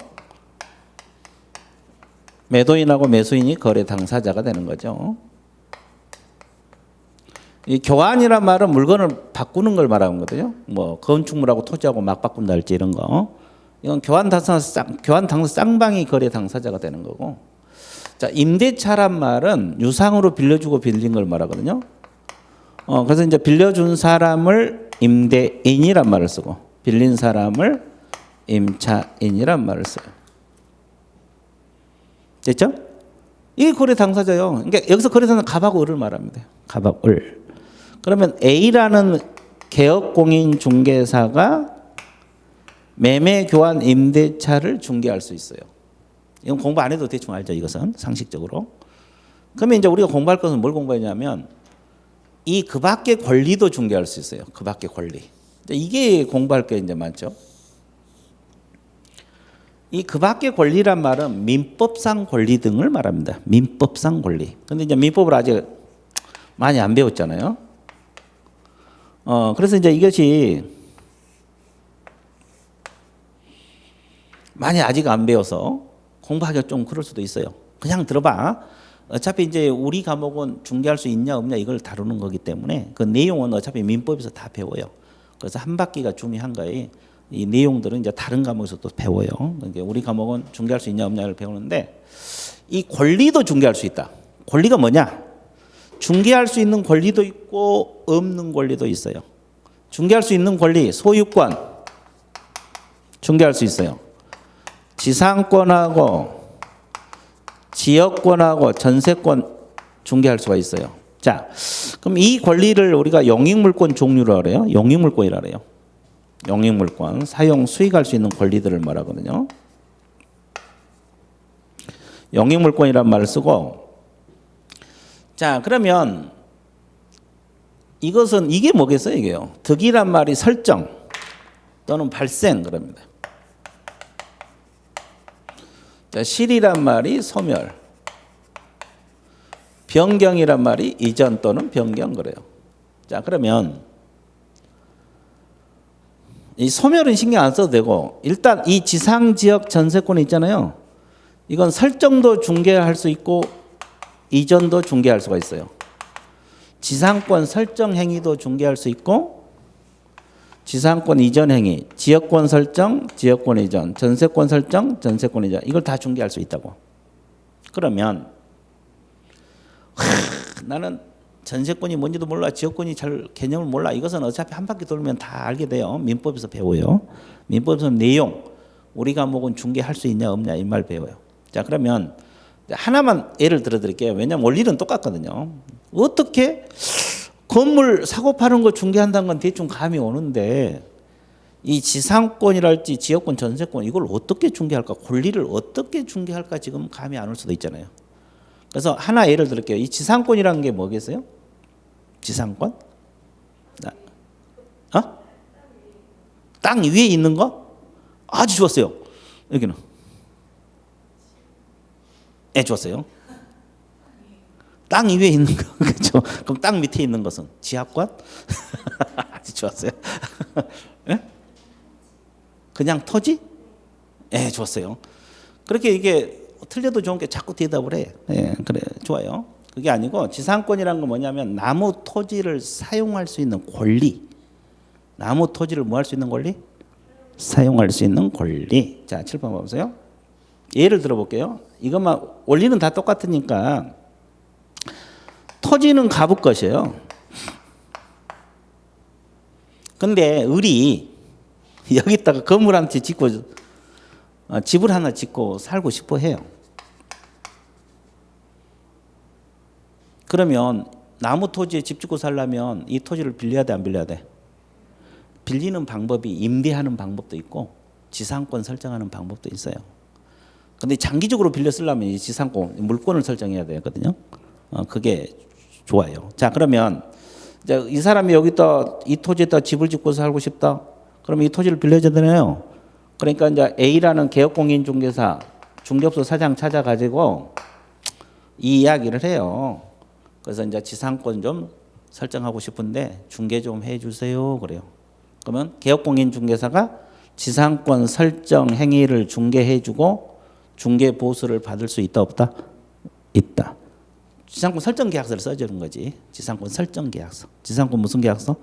매도인하고 매수인이 거래 당사자가 되는 거죠. 이 교환이란 말은 물건을 바꾸는 걸 말하는 거거든요. 뭐 건축물하고 토지하고 막 바꾼다 할지 이런 거. 이건 교환 당사 쌍방이 거래 당사자가 되는 거고. 자, 임대차란 말은 유상으로 빌려주고 빌린 걸 말하거든요. 그래서 이제 빌려준 사람을 임대인이란 말을 쓰고, 빌린 사람을 임차인이란 말을 써요. 됐죠? 이게 거래 당사자요. 그러니까 여기서 거래사는 갑하고 을을 말합니다. 갑하고 을. 그러면 A라는 개업공인중개사가 매매, 교환, 임대차를 중개할 수 있어요. 이건 공부 안 해도 대충 알죠. 이것은 상식적으로. 그러면 이제 우리가 공부할 것은 뭘 공부하냐면 이 그 밖의 권리도 중개할 수 있어요. 그 밖의 권리. 이게 공부할 게 이제 많죠. 이 그 밖의 권리란 말은 민법상 권리 등을 말합니다. 민법상 권리. 근데 이제 민법을 아직 많이 안 배웠잖아요. 그래서 이제 이것이 많이 아직 안 배워서 공부하기가 좀 그럴 수도 있어요. 그냥 들어봐. 어차피 이제 우리 과목은 중개할 수 있냐 없냐 이걸 다루는 거기 때문에 그 내용은 어차피 민법에서 다 배워요. 그래서 한 바퀴가 중요한 거예요. 이 내용들은 이제 다른 과목에서 또 배워요. 그러니까 우리 과목은 중개할 수 있냐 없냐를 배우는데 이 권리도 중개할 수 있다. 권리가 뭐냐? 중개할 수 있는 권리도 있고 없는 권리도 있어요. 중개할 수 있는 권리, 소유권, 중개할 수 있어요. 지상권하고 지역권하고 전세권 중개할 수가 있어요. 자, 그럼 이 권리를 우리가 영익물권 종류라 그래요. 영익물권이라 그래요. 영익물권, 사용, 수익할 수 있는 권리들을 말하거든요. 영익물권이란 말을 쓰고, 자, 그러면 이것은 이게 뭐겠어요, 이게요? 득이란 말이 설정 또는 발생 그럽니다. 자, 실이란 말이 소멸, 변경이란 말이 이전 또는 변경 그래요. 자, 그러면 이 소멸은 신경 안 써도 되고, 일단 이 지상지역 전세권 있잖아요. 이건 설정도 중개할 수 있고 이전도 중개할 수가 있어요. 지상권 설정 행위도 중개할 수 있고, 지상권 이전 행위, 지역권 설정, 지역권 이전, 전세권 설정, 전세권 이전, 이걸 다 중개할 수 있다고. 그러면 나는 전세권이 뭔지도 몰라, 지역권이 잘 개념을 몰라. 이것은 어차피 한 바퀴 돌면 다 알게 돼요. 민법에서 배워요. 민법에서 내용, 우리 과목은 중개할 수 있냐 없냐 이 말 배워요. 자, 그러면 하나만 예를 들어 드릴게요. 왜냐하면 원리는 똑같거든요. 어떻게 건물 사고 파는 거 중개한다는 건 대충 감이 오는데, 이 지상권이랄지 지역권, 전세권 이걸 어떻게 중개할까, 권리를 어떻게 중개할까 지금 감이 안 올 수도 있잖아요. 그래서 하나 예를 들을게요. 이 지상권이라는 게 뭐겠어요? 지상권? 땅 위에 있는 거? 아주 좋았어요. 여기는 좋았어요. 땅 위에 있는 거, 그렇죠? 그럼 땅 밑에 있는 것은 지하권? 아주 좋았어요. 그냥 토지? 좋았어요. 그렇게 이게 틀려도 좋은 게 자꾸 대답을 해. 그래, 좋아요. 그게 아니고 지상권이라는 건 뭐냐면 나무 토지를 사용할 수 있는 권리. 나무 토지를 뭐 할 수 있는 권리? 사용할 수 있는 권리. 자, 7번 봐보세요. 예를 들어볼게요. 이것만 원리는 다 똑같으니까, 토지는 가부 것이에요. 근데 을이 여기다가 건물 한 채 짓고 집을 하나 짓고 살고 싶어 해요. 그러면 나무 토지에 집 짓고 살려면 이 토지를 빌려야 돼, 안 빌려야 돼? 빌리는 방법이 임대하는 방법도 있고 지상권 설정하는 방법도 있어요. 근데 장기적으로 빌려 쓰려면 이 지상권 물권을 설정해야 되거든요. 그게 좋아요. 자, 그러면 이제 이 사람이 여기다 이 토지에다 집을 짓고 살고 싶다. 그러면 이 토지를 빌려줘야 되나요? 그러니까 이제 A라는 개업공인중개사 중개업소 사장 찾아가지고 이 이야기를 해요. 그래서 이제 지상권 좀 설정하고 싶은데 중개 좀 해주세요. 그래요. 그러면 개업공인중개사가 지상권 설정 행위를 중개해주고 중개 보수를 받을 수 있다 없다? 있다. 지상권 설정 계약서를 써주는 거지. 지상권 설정 계약서. 지상권 무슨 계약서?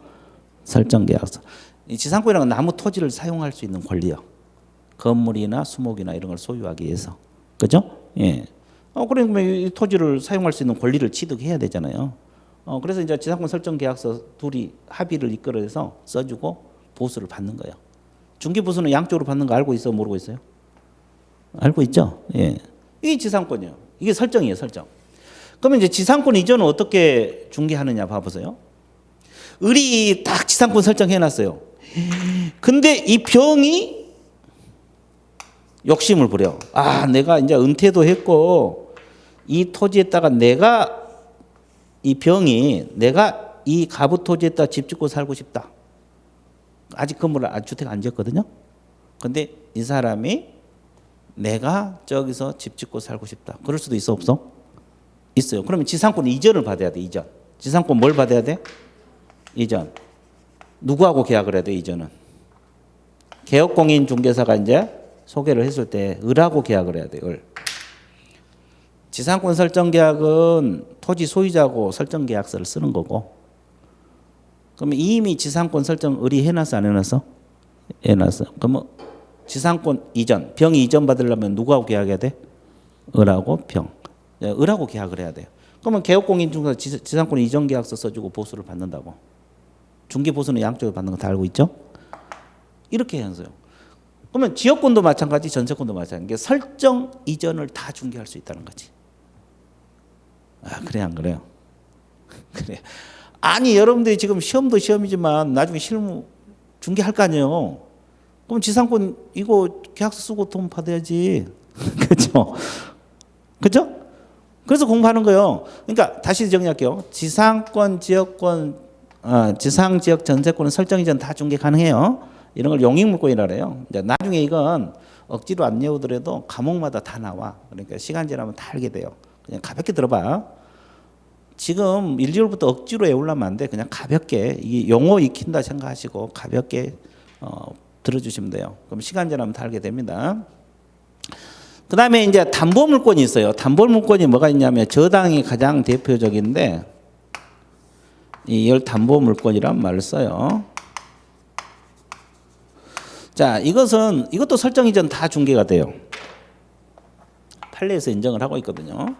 설정 계약서. 이 지상권이라는 건 나무 토지를 사용할 수 있는 권리요. 건물이나 수목이나 이런 걸 소유하기 위해서. 그죠? 예. 그러면 이 토지를 사용할 수 있는 권리를 취득해야 되잖아요. 그래서 이제 지상권 설정 계약서 둘이 합의를 이끌어서 써주고 보수를 받는 거예요. 중개 보수는 양쪽으로 받는 거 알고 있어, 모르고 있어요? 알고 있죠? 예. 이게 지상권이에요. 이게 설정이에요, 설정. 그러면 이제 지상권 이전은 어떻게 중개하느냐 봐보세요. 을이 딱 지상권 설정해놨어요. 근데 이 병이 욕심을 부려. 내가 이제 은퇴도 했고 이 토지에다가 내가 이 가부 토지에다 집 짓고 살고 싶다. 아직 건물을 주택 안 지었거든요. 근데 이 사람이 내가 저기서 집 짓고 살고 싶다. 그럴 수도 있어, 없어? 있어요. 그러면 지상권 이전을 받아야 돼. 이전. 지상권 뭘 받아야 돼? 이전. 누구하고 계약을 해야 돼? 이전은 개업공인중개사가 이제 소개를 했을 때 을하고 계약을 해야 돼. 을. 지상권 설정 계약은 토지 소유자하고 설정 계약서를 쓰는 거고. 그러면 이미 지상권 설정 을이 해놨어, 안 해놨어? 해놨어. 그러면 지상권 이전, 병이 이전 받으려면 누구하고 계약해야 돼? 을하고 병. 을하고 계약을 해야 돼요. 그러면 개업공인중개사 지상권 이전 계약서 써주고 보수를 받는다고. 중개 보수는 양쪽에 받는 거 다 알고 있죠? 이렇게 해서요. 그러면 지역권도 마찬가지, 전세권도 마찬가지. 설정 이전을 다 중개할 수 있다는 거지. 아, 그래 안 그래요? 그래. 아니 여러분들이 지금 시험도 시험이지만 나중에 실무 중개할 거 아니에요. 그럼 지상권 이거 계약서 쓰고 돈 받아야지. 그렇죠? 그렇죠? 그래서 공부하는 거예요. 그러니까 다시 정리할게요. 지상권, 지역권, 지상 지역 전세권은 설정 이전 다 중개 가능해요. 이런 걸 용익물권이라 그래요. 이제 나중에 이건 억지로 안 외우더라도 과목마다 다 나와. 그러니까 시간 지나면 다 알게 돼요. 그냥 가볍게 들어봐. 지금 1, 2월부터 억지로 외우려면 안 돼. 그냥 가볍게 이 용어 익힌다 생각하시고 가볍게 들어주시면 돼요. 그럼 시간 지나면 다 알게 됩니다. 그 다음에 이제 담보물권이 있어요. 담보물권이 뭐가 있냐면 저당이 가장 대표적인데 이걸 담보물권이란 말을 써요. 자, 이것도 설정 이전 다 중개가 돼요. 판례에서 인정을 하고 있거든요.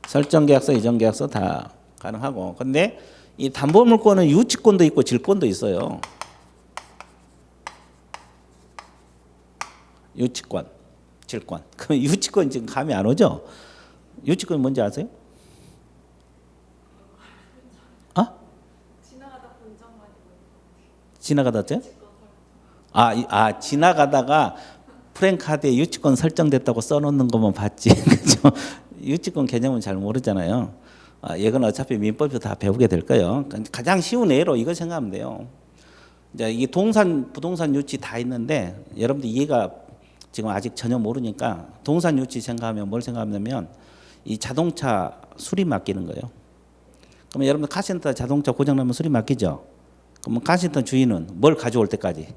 설정 계약서, 이전 계약서 다 가능하고. 근데 이 담보물권은 유치권도 있고 질권도 있어요. 유치권, 질권. 그럼 유치권 지금 감이 안 오죠? 유치권이 뭔지 아세요? 지나가다 지나가다가 프랭카드에 유치권 설정됐다고 써놓는 것만 봤지. 그죠? 유치권 개념은 잘 모르잖아요. 이건 어차피 민법에서 다 배우게 될 거예요. 가장 쉬운 예로 이거 생각하면 돼요. 이제 이 부동산 유치 다 있는데 여러분들 이해가 지금 아직 전혀 모르니까 동산 유치 생각하면 뭘 생각하냐면 이 자동차 수리 맡기는 거예요. 그러면 여러분들 카센터 자동차 고장나면 수리 맡기죠. 그러면 카센터 주인은 뭘 가져올 때까지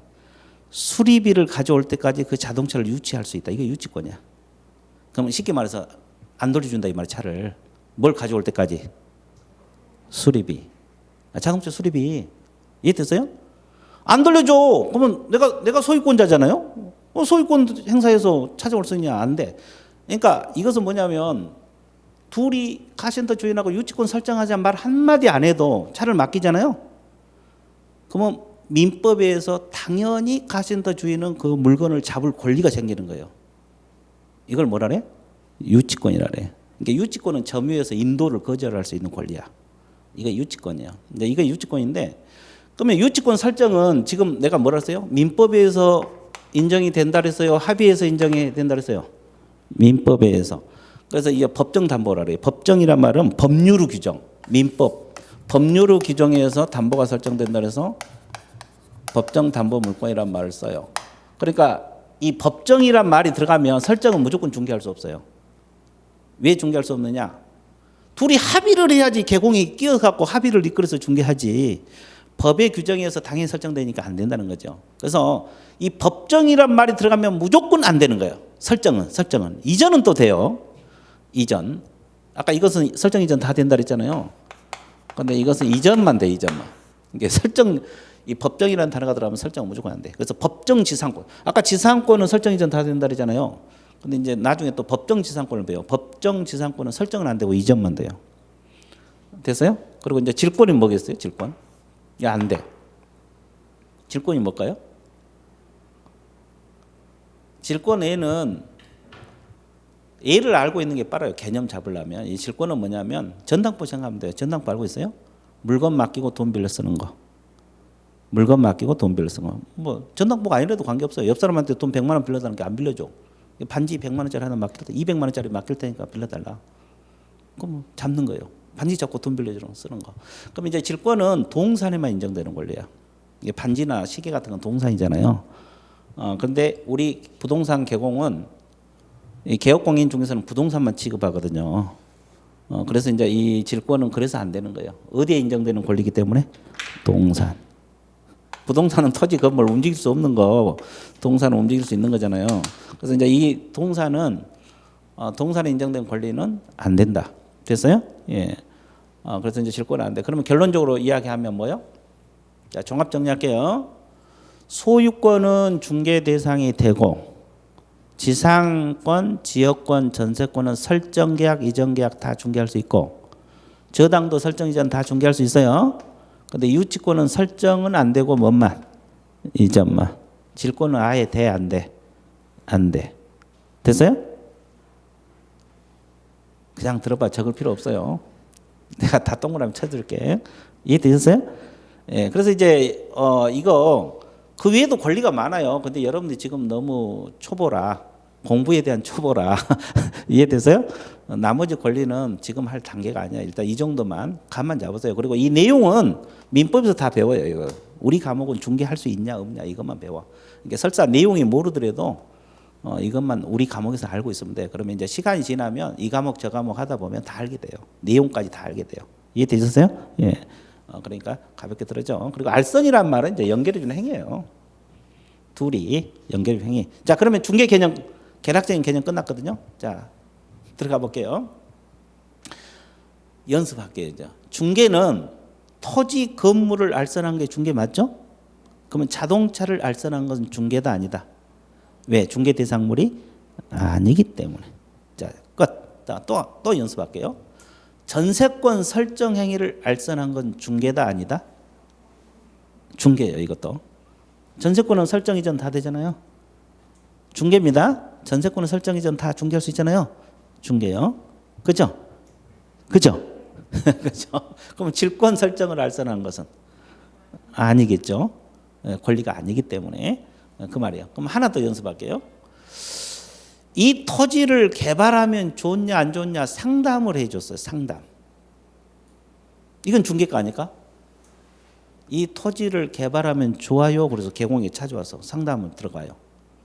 수리비를 가져올 때까지 그 자동차를 유치할 수 있다. 이게 유치권이야. 그러면 쉽게 말해서 안 돌려준다 이 말이야. 차를 뭘 가져올 때까지 수리비. 자동차 수리비 이해됐어요? 안 돌려줘. 그러면 내가 소유권자잖아요. 소유권 행사해서 찾아올 수 있냐? 안 돼. 그러니까 이것은 뭐냐면 둘이 카센터 주인하고 유치권 설정하자 말 한마디 안 해도 차를 맡기잖아요. 그러면 민법에 의해서 당연히 카센터 주인은 그 물건을 잡을 권리가 생기는 거예요. 이걸 뭐라 그래? 유치권이라 그래. 그러니까 유치권은 점유해서 인도를 거절할 수 있는 권리야. 이게 유치권이야. 근데 이게 유치권인데 그러면 유치권 설정은 지금 내가 뭐라 했어요? 민법에 의해서 인정이 된다 그랬어요? 합의에서 인정이 된다 그랬어요? 민법에 의해서. 그래서 이게 법정 담보라 그래요. 법정이란 말은 법률의 규정, 민법, 법률의 규정에 의해서 담보가 설정된다 그래서 법정 담보 물권이란 말을 써요. 그러니까 이 법정이란 말이 들어가면 설정은 무조건 중개할 수 없어요. 왜 중개할 수 없느냐? 둘이 합의를 해야지 개공이 끼어갖고 합의를 이끌어서 중개하지. 법의 규정에 의해서 당연히 설정되니까 안 된다는 거죠. 그래서 이 법정이란 말이 들어가면 무조건 안 되는 거예요. 설정은. 이전은 또 돼요. 이전. 아까 이것은 설정 이전 다 된다 그랬잖아요. 근데 이것은 이전만 돼, 이전만. 이게 이 법정이라는 단어가 들어가면 설정은 무조건 안 돼. 그래서 법정 지상권. 아까 지상권은 설정 이전 다 된다 그랬잖아요. 근데 이제 나중에 또 법정 지상권을 배워. 법정 지상권은 설정은 안 되고 이전만 돼요. 됐어요? 그리고 이제 질권이 뭐겠어요? 질권. 야, 안 돼. 질권이 뭘까요? 질권 A는 A를 알고 있는 게 빠르요. 개념 잡으려면. 이 질권은 뭐냐면 전당포 생각하면 돼요. 전당포 알고 있어요? 물건 맡기고 돈 빌려 쓰는 거. 물건 맡기고 돈 빌려 쓰는 거. 뭐 전당포가 아니라도 관계없어요. 옆 사람한테 돈 100만 원 빌려달라는 게 안 빌려줘. 반지 100만 원짜리 하나 맡길 때 200만 원짜리 맡길 테니까 빌려달라. 그럼 잡는 거예요. 반지 잡고 돈 빌려주는 쓰는 거. 그럼 이제 질권은 동산에만 인정되는 권리야. 이게 반지나 시계 같은 건 동산이잖아요. 그런데 우리 부동산 개공은 이 개업공인 중에서는 부동산만 취급하거든요. 그래서 이제 이 질권은 그래서 안 되는 거예요. 어디에 인정되는 권리이기 때문에 동산. 부동산은 토지 건물 움직일 수 없는 거, 동산은 움직일 수 있는 거잖아요. 그래서 이제 이 동산은 동산에 인정된 권리는 안 된다. 됐어요? 예. 그래서 이제 질권은 안 돼. 그러면 결론적으로 이야기하면 뭐요? 자, 종합 정리할게요. 소유권은 중개 대상이 되고 지상권, 지역권, 전세권은 설정 계약, 이전 계약 다 중개할 수 있고 저당도 설정 이전 다 중개할 수 있어요. 근데 유치권은 설정은 안 되고 뭐만? 이전만. 질권은 아예 돼, 안 돼? 안 돼. 됐어요? 그냥 들어봐. 적을 필요 없어요. 내가 다 동그라미 쳐줄게. 이해되셨어요? 예, 그래서 이제 이거 그 외에도 권리가 많아요. 근데 여러분들이 지금 너무 초보라, 공부에 대한 초보라 이해되세요? 나머지 권리는 지금 할 단계가 아니야. 일단 이 정도만 감만 잡으세요. 그리고 이 내용은 민법에서 다 배워요. 이거 우리 과목은 중개할 수 있냐 없냐 이것만 배워. 그러니까 설사 내용이 모르더라도 이것만 우리 과목에서 알고 있으면 돼. 그러면 이제 시간이 지나면 이 과목 저 과목 하다 보면 다 알게 돼요. 내용까지 다 알게 돼요. 이해되셨어요? 예. 그러니까 가볍게 들어죠. 그리고 알선이란 말은 이제 연결해주는 행위예요. 둘이 연결 행위. 자, 그러면 중개 개념, 개략적인 개념 끝났거든요. 자, 들어가 볼게요. 연습할게요. 이제. 중개는 토지 건물을 알선한 게 중개 맞죠? 그러면 자동차를 알선한 것은 중개다 아니다. 왜? 중개 대상물이 아니기 때문에. 자, 끝. 자, 또 연습할게요. 전세권 설정 행위를 알선한 건 중개다 아니다? 중개예요. 이것도. 전세권은 설정 이전 다 되잖아요. 중개입니다. 전세권은 설정 이전 다 중개할 수 있잖아요. 중개요. 그죠? 그죠? 그죠? 그럼 질권 설정을 알선한 것은 아니겠죠. 권리가 아니기 때문에 그 말이에요. 그럼 하나 더 연습할게요. 이 토지를 개발하면 좋냐 안 좋냐 상담을 해줬어요. 상담. 이건 중개가 아닐까? 이 토지를 개발하면 좋아요. 그래서 개공이 찾아와서 상담을 들어가요.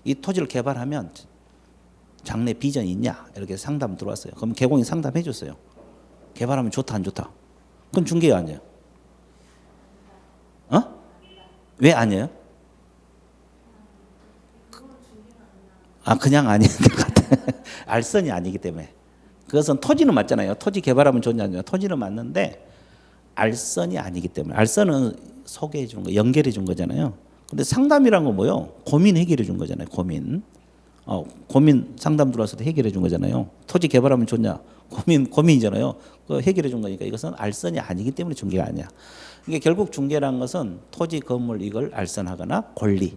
이 토지를 개발하면 장래 비전이 있냐 이렇게 상담 들어왔어요. 그럼 개공이 상담해 줬어요. 개발하면 좋다 안 좋다? 그건 중개가 아니에요. 왜 아니에요? 그냥 아닌 것 같아. 알선이 아니기 때문에. 그것은 토지는 맞잖아요. 토지 개발하면 좋냐 안 좋냐. 토지는 맞는데 알선이 아니기 때문에. 알선은 소개해 준 거, 연결해 준 거잖아요. 근데 상담이란 건 뭐예요? 고민 해결해 준 거잖아요. 고민. 고민 상담 들어와서 해결해 준 거잖아요. 토지 개발하면 좋냐? 고민이잖아요. 그 해결해 준 거니까 이것은 알선이 아니기 때문에 중개가 아니야. 이게 결국 중개란 것은 토지 건물 이걸 알선하거나 권리,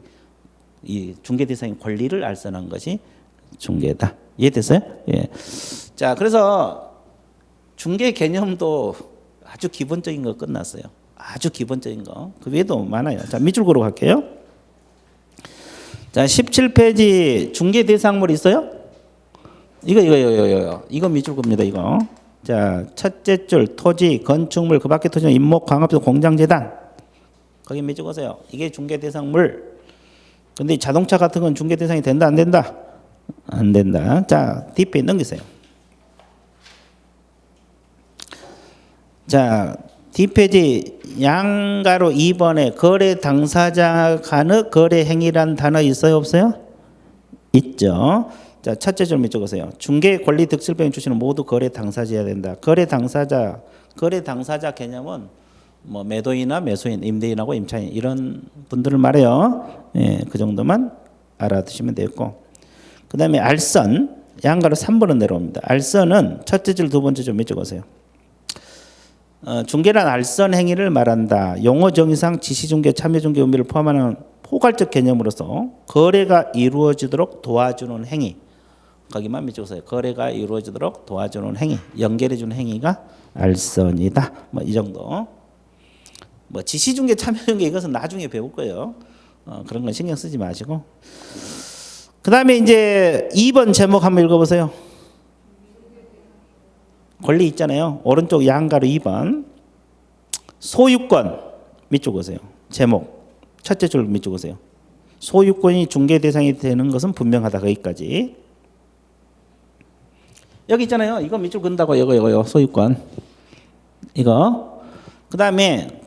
이 중개 대상의 권리를 알선한 것이 중개다. 이해됐어요? 예. 자, 그래서 중개 개념도 아주 기본적인 거 끝났어요. 아주 기본적인 거. 그 외에도 많아요. 자, 밑줄 그어 갈게요. 자, 17페이지 중개 대상물 있어요? 이거 밑줄 겁니다. 이거. 자, 첫째 줄 토지, 건축물, 그 밖의 토지는 임목, 광업소, 공장, 재단. 거기 밑줄 그으세요. 이게 중개 대상물. 근데 자동차 같은 건 중개 대상이 된다 안 된다? 안 된다. 자, 뒷페이지 넘기세요. 자, 뒷페이지 양가로 2번에 거래 당사자 간의 거래 행위란 단어 있어요 없어요? 있죠. 자, 첫째 줄 밑줄 그으세요. 중개 권리 득실병 출신은 모두 거래 당사자여야 된다. 거래 당사자 개념은 뭐 매도인이나 매수인, 임대인하고 임차인 이런 분들을 말해요. 예, 그 정도만 알아두시면 되겠고. 그다음에 알선 양가로 3번은 내려옵니다. 알선은 첫째 줄 두 번째 줄 밑줄 그으세요. 중개란 알선 행위를 말한다. 용어 정의상 지시중개, 참여중개 의미를 포함하는 포괄적 개념으로서 거래가 이루어지도록 도와주는 행위. 거기만 밑줄 그으세요. 거래가 이루어지도록 도와주는 행위, 연결해주는 행위가 알선이다. 뭐 이 정도. 뭐 지시중개, 참여중개 이것은 나중에 배울 거예요. 그런 건 신경 쓰지 마시고. 그 다음에 이제 2번 제목 한번 읽어보세요. 권리 있잖아요. 오른쪽 양가로 2번. 소유권 밑줄 그으세요. 제목 첫째 줄 밑줄 그으세요. 소유권이 중개 대상이 되는 것은 분명하다. 거기까지. 여기 있잖아요. 이거 밑줄 그은다고. 이거 소유권. 이거. 그 다음에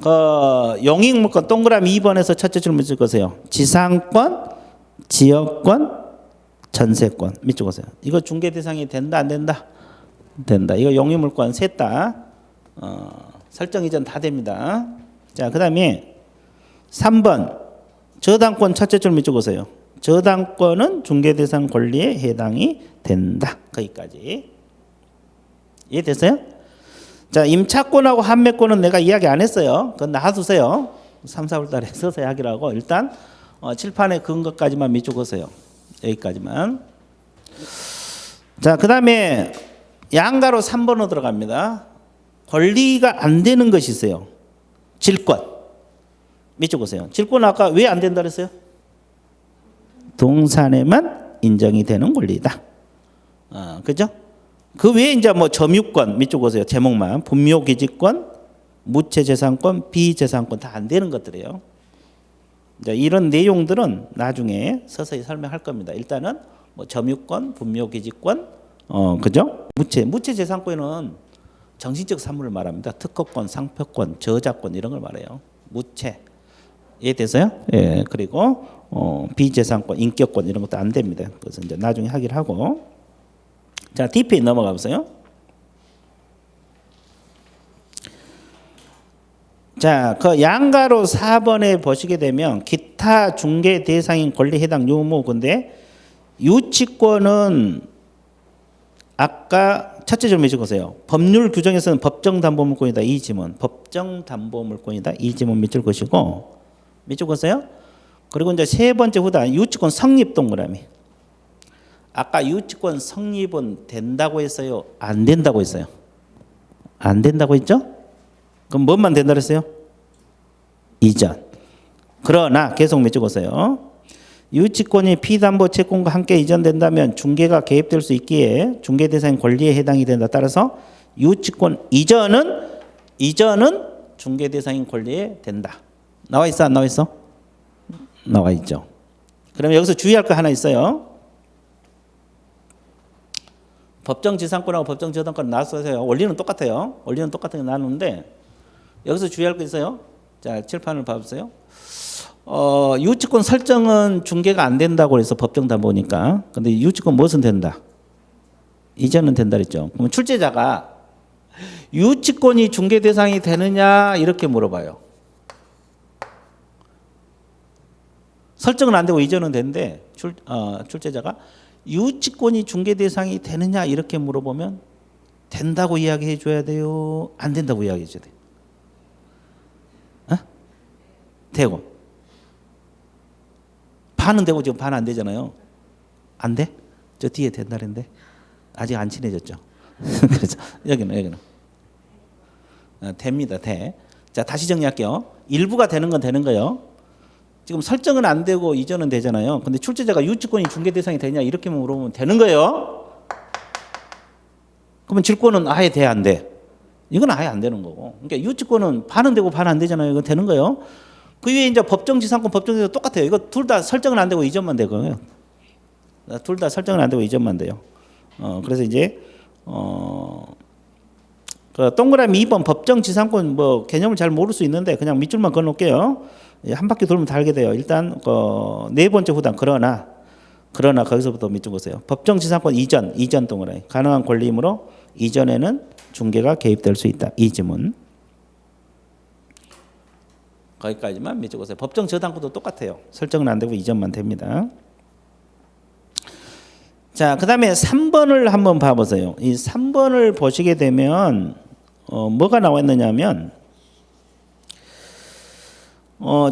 용익물권 동그라미 2번에서 첫째 줄 밑줄 그으세요. 지상권, 지역권, 전세권 밑줄 그으세요. 이거 중개 대상이 된다 안 된다? 된다. 이거 용익물권 셋 다 설정 이전 다 됩니다. 자, 그 다음에 3번 저당권 첫째 줄 밑줄 그으세요. 저당권은 중개 대상 권리에 해당이 된다. 거기까지. 이해됐어요? 자, 임차권하고 판매권은 내가 이야기 안 했어요. 그건 놔두세요. 3, 4월 달에 서서히 하기로 하고 일단 칠판에 그은 것까지만 밑줄 그으세요. 여기까지만. 자, 그 다음에 양가로 3번으로 들어갑니다. 권리가 안 되는 것이 있어요. 질권. 밑줄 그으세요. 질권은 아까 왜 안 된다 그랬어요? 동산에만 인정이 되는 권리다. 그죠? 그 외에 이제 뭐 점유권 밑줄 그으세요. 제목만. 분묘기지권, 무채재산권, 비재산권 다 안 되는 것들이에요. 이제 이런 내용들은 나중에 서서히 설명할 겁니다. 일단은 뭐 점유권, 분묘기지권, 그죠? 무채재산권은 정신적 사물을 말합니다. 특허권, 상표권, 저작권 이런 걸 말해요. 무채. 이해되세요? 예. 그리고 비재산권, 인격권 이런 것도 안 됩니다. 그래서 이제 나중에 하기를 하고. 자, DP 넘어가 보세요. 자, 그 양가로 4번에 보시게 되면 기타 중개 대상인 권리 해당 요목인데 유치권은 아까 첫째 줄 밑줄그세요. 법률 규정에서는 법정담보물권이다 이 지문. 법정담보물권이다 이 지문 밑줄 그시고 밑줄 그세요. 그리고 이제 세 번째 후단 유치권 성립 동그라미. 아까 유치권 성립은 된다고 했어요? 안 된다고 했어요? 안 된다고 했죠? 그럼 뭐만 된다 그랬어요? 이전. 그러나 계속 밑줄 그세요. 유치권이 피담보 채권과 함께 이전된다면 중개가 개입될 수 있기에 중개 대상 권리에 해당이 된다. 따라서 유치권 이전은 중개 대상인 권리에 된다. 나와 있어 안 나와 있어? 나와 있죠. 그러면 여기서 주의할 거 하나 있어요. 법정지상권하고 법정저당권 나눠서요. 원리는 똑같아요. 원리는 똑같은 게 나누는데 여기서 주의할 거 있어요. 자, 칠판을 봐보세요. 유치권 설정은 중개가 안 된다고 해서 법정담보니까. 근데 유치권 무엇은 된다? 이전은 된다 그랬죠. 그러면 출제자가 유치권이 중개 대상이 되느냐 이렇게 물어봐요. 설정은 안 되고 이전은 된대. 출제자가 유치권이 중개 대상이 되느냐 이렇게 물어보면 된다고 이야기해 줘야 돼요? 안 된다고 이야기해 줘야 돼요? 되고 반은 되고 지금 반 안 되잖아요. 안 돼? 저 뒤에 된다는데 아직 안 친해졌죠. 그래서 여기는 됩니다. 돼. 자, 다시 정리할게요. 일부가 되는 건 되는 거예요. 지금 설정은 안 되고 이전은 되잖아요. 근데 출제자가 유치권이 중개 대상이 되냐 이렇게 물어보면 되는 거예요. 그러면 질권은 아예 돼 안 돼? 이건 아예 안 되는 거고. 그러니까 유치권은 반은 되고 반 안 되잖아요. 이건 되는 거예요. 그 위에 이제 법정지상권, 법정지상권 똑같아요. 이거 둘 다 설정은 안 되고 이전만 되고요. 둘 다 설정은 안 되고 이전만 돼요. 그래서 이제 그 동그라미 2번 법정지상권 뭐 개념을 잘 모를 수 있는데 그냥 밑줄만 그어놓을게요. 한 바퀴 돌면 다 알게 돼요. 일단 네 번째 후단 그러나 거기서부터 밑줄 보세요. 법정지상권 이전 동그라미 가능한 권리이므로 이전에는 중개가 개입될 수 있다. 이 지문. 거기까지만 밑줄 보세요. 법정 저당권도 똑같아요. 설정은 안 되고 이전만 됩니다. 자, 그 다음에 3번을 한번 봐보세요. 이 3번을 보시게 되면 뭐가 나와 있느냐면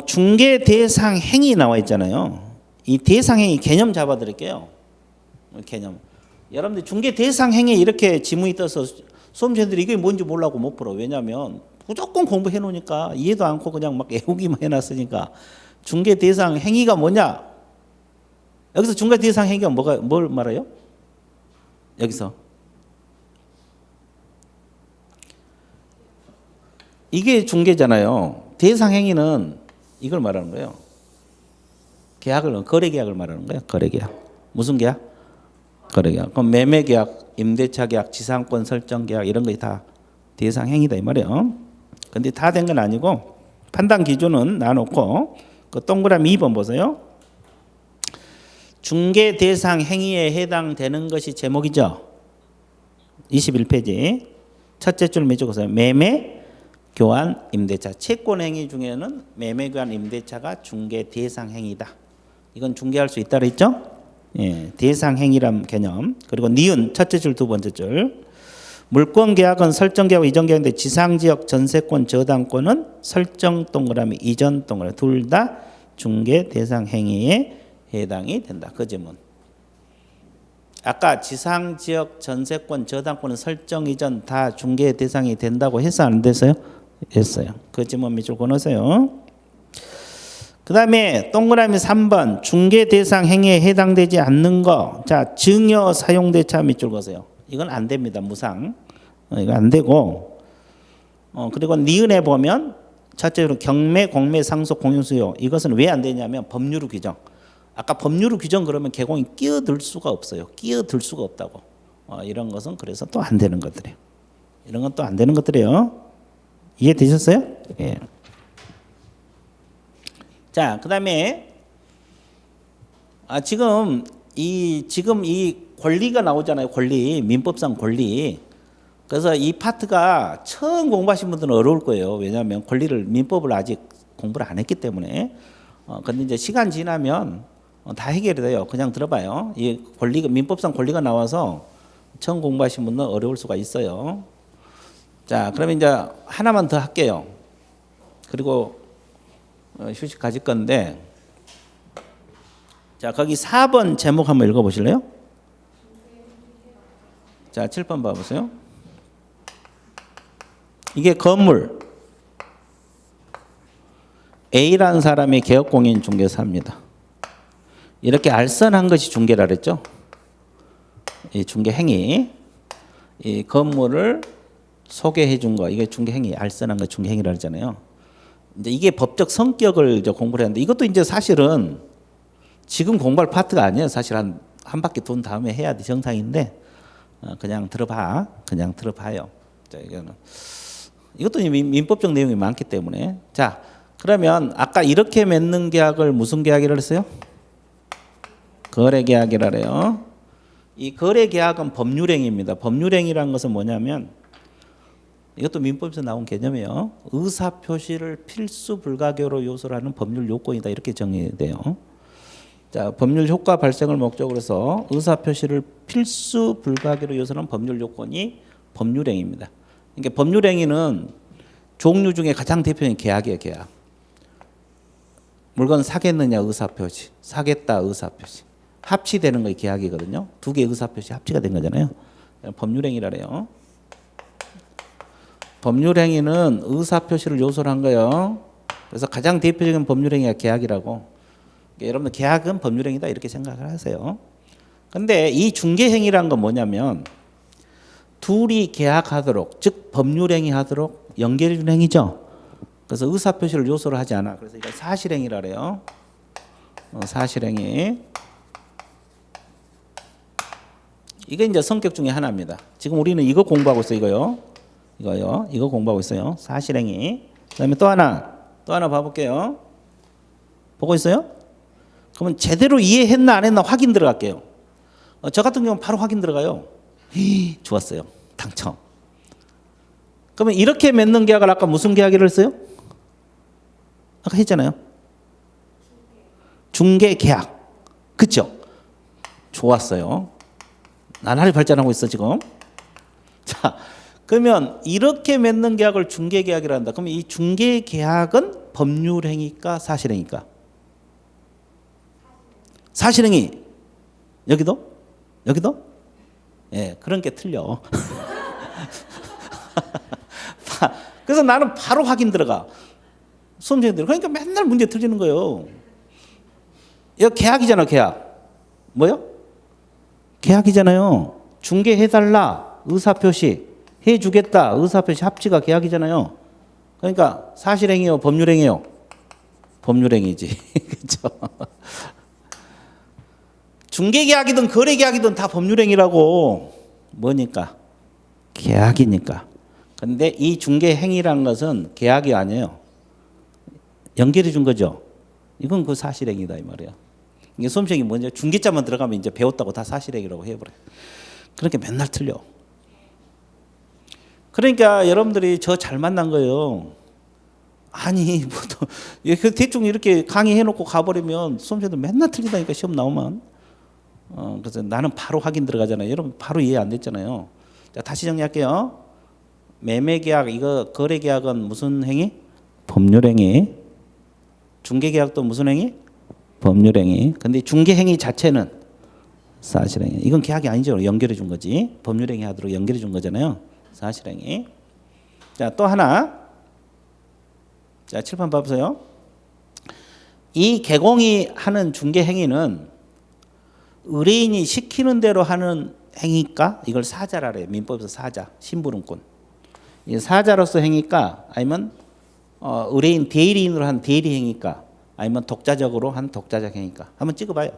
중개 대상 행위 나와 있잖아요. 이 대상 행위 개념 잡아드릴게요. 개념. 여러분들 중개 대상 행위 이렇게 지문이 떠서 수험생들이 이게 뭔지 몰라고 못 풀어. 왜냐하면 무조건 공부해 놓으니까 이해도 않고 그냥 막 외우기만 해놨으니까. 중개 대상 행위가 뭐냐? 여기서 중개 대상 행위가 뭘 말해요? 여기서 이게 중개잖아요. 대상 행위는 이걸 말하는 거예요. 거래 계약을 말하는 거예요. 거래 계약. 무슨 계약? 거래 계약. 그럼 매매 계약, 임대차 계약, 지상권 설정 계약 이런 거 다 대상 행위다 이 말이에요. 근데 다 된 건 아니고 판단 기준은 놔놓고 그 동그라미 2번 보세요. 중개 대상 행위에 해당되는 것이 제목이죠. 21페이지 첫째 줄 밑줄 보세요. 매매, 교환, 임대차. 채권 행위 중에는 매매, 교환, 임대차가 중개 대상 행위다. 이건 중개할 수 있다 그랬죠? 예, 대상 행위란 개념. 그리고 니은 첫째 줄 두 번째 줄. 물권 계약은 설정 계약, 이전 계약인데 지상 지역 전세권, 저당권은 설정 동그라미, 이전 동그라미 둘 다 중개 대상 행위에 해당이 된다. 그 지문. 아까 지상지역 전세권 저당권은 설정 이전 다 중개 대상이 된다고 해서 안 됐어요? 했어요. 그 지문 밑줄 그어놓으세요. 그 다음에 동그라미 3번 중개 대상 행위에 해당되지 않는 거. 자, 증여 사용대차 밑줄 그으세요. 이건 안 됩니다. 무상. 이거 안 되고. 그리고 니은에 보면 첫째로 경매, 공매, 상속, 공유수요. 이것은 왜 안 되냐면 법률 규정. 아까 법률 규정 그러면 개공이 끼어들 수가 없어요. 끼어들 수가 없다고. 이런 것은 그래서 또 안 되는 것들이에요. 이런 건 또 안 되는 것들이에요. 이해되셨어요? 예. 자, 그다음에 지금 이 권리가 나오잖아요. 권리, 민법상 권리. 그래서 이 파트가 처음 공부하신 분들은 어려울 거예요. 왜냐하면 권리를 민법을 아직 공부를 안 했기 때문에. 근데 이제 시간 지나면 다 해결이 돼요. 그냥 들어봐요. 이 권리가 민법상 권리가 나와서 처음 공부하신 분은 어려울 수가 있어요. 자, 그러면 이제 하나만 더 할게요. 그리고 휴식 가질 건데, 자, 거기 4번 제목 한번 읽어보실래요? 자, 7번 봐보세요. 이게 건물 A라는 사람이 개업공인 중개사입니다. 이렇게 알선한 것이 중개라 그랬죠. 이 중개 행위, 이 건물을 소개해 준 거, 이게 중개 행위, 알선한 거 중개 행위라 그러잖아요. 이제 이게 법적 성격을 이제 공부를 했는데, 이것도 이제 사실은 지금 공부할 파트가 아니에요. 사실 한 바퀴 돈 다음에 해야 돼 정상인데, 그냥 들어봐, 그냥 들어봐요. 자, 이것도 민법적 내용이 많기 때문에. 자, 그러면 아까 이렇게 맺는 계약을 무슨 계약이라고 했어요? 거래계약이라 그래요. 이 거래계약은 법률행위입니다. 법률행위라는 것은 뭐냐면, 이것도 민법에서 나온 개념이에요. 의사표시를 필수 불가결로 요소로 하는 법률 요건이다. 이렇게 정의돼요. 자, 법률 효과 발생을 목적으로 해서 의사표시를 필수 불가결로 요소로 하는 법률 요건이 법률행위입니다. 그러니까 법률행위는 종류 중에 가장 대표적인 계약이에요. 계약. 물건 사겠느냐 의사표시, 사겠다 의사표시. 합치되는 게 계약이거든요. 두 개의 의사표시 합치가 된 거잖아요. 법률행위라 그래요. 법률행위는 의사표시를 요소로 한 거예요. 그래서 가장 대표적인 법률행위가 계약이라고. 그러니까 여러분들 계약은 법률행위다 이렇게 생각을 하세요. 근데 이 중개행위란 건 뭐냐면 둘이 계약하도록, 즉 법률행위 하도록 연결해 주는 행위죠. 그래서 의사표시를 요소로 하지 않아. 그래서 이거 사실행위라 그래요. 사실행위. 이게 이제 성격 중에 하나입니다. 지금 우리는 이거 공부하고 있어요. 이거요. 이거 공부하고 있어요. 사실행위. 그다음에 또 하나 봐볼게요. 보고 있어요? 그러면 제대로 이해했나 안 했나 확인 들어갈게요. 저 같은 경우는 바로 확인 들어가요. 좋았어요. 당첨. 그러면 이렇게 맺는 계약을 아까 무슨 계약이라고 했어요? 아까 했잖아요. 중개 계약. 그쵸? 좋았어요. 나날이 발전하고 있어 지금. 자, 그러면 이렇게 맺는 계약을 중개 계약이라 한다. 그러면 이 중개 계약은 법률 행위일까 사실행위일까? 사실행위. 여기도? 예, 그런 게 틀려. 그래서 나는 바로 확인 들어가. 수험생들. 그러니까 맨날 문제 틀리는 거예요. 이거 계약이잖아, 계약. 뭐요? 계약이잖아요. 중개해달라. 의사표시. 해주겠다. 의사표시 합치가 계약이잖아요. 그러니까 사실행위요, 법률행위요? 법률행위지. 그렇죠? 중개계약이든 거래계약이든 다 법률행위라고. 뭐니까? 계약이니까. 그런데 이 중개행위라는 것은 계약이 아니에요. 연결해 준 거죠. 이건 그 사실행위다 이 말이에요. 이게 수험생이 뭐냐? 중개자만 들어가면 이제 배웠다고 다 사실행위라고 해버려요. 그렇게 맨날 틀려. 그러니까 여러분들이 저 잘 만난 거예요. 아니 대충 이렇게 강의해놓고 가버리면 수험생들 맨날 틀리다니까 시험 나오면. 그래서 나는 바로 확인 들어가잖아요. 여러분 바로 이해 안 됐잖아요. 자, 다시 정리할게요. 매매계약, 이거 거래계약은 무슨 행위? 법률행위. 중개계약도 무슨 행위? 법률행위. 근데 중개행위 자체는 사실행위. 이건 계약이 아니죠. 연결해 준 거지. 법률행위 하도록 연결해 준 거잖아요. 사실행위. 자, 또 하나. 자, 칠판 봐보세요. 이 개공이 하는 중개행위는 의뢰인이 시키는 대로 하는 행위일까? 이걸 사자라 그래요. 민법에서 사자, 심부름꾼. 이 사자로서 행위일까? 아니면 의뢰인 대리인으로 한 대리 행위일까? 아니면 독자적으로 한 독자적 행위일까? 한번 찍어봐요.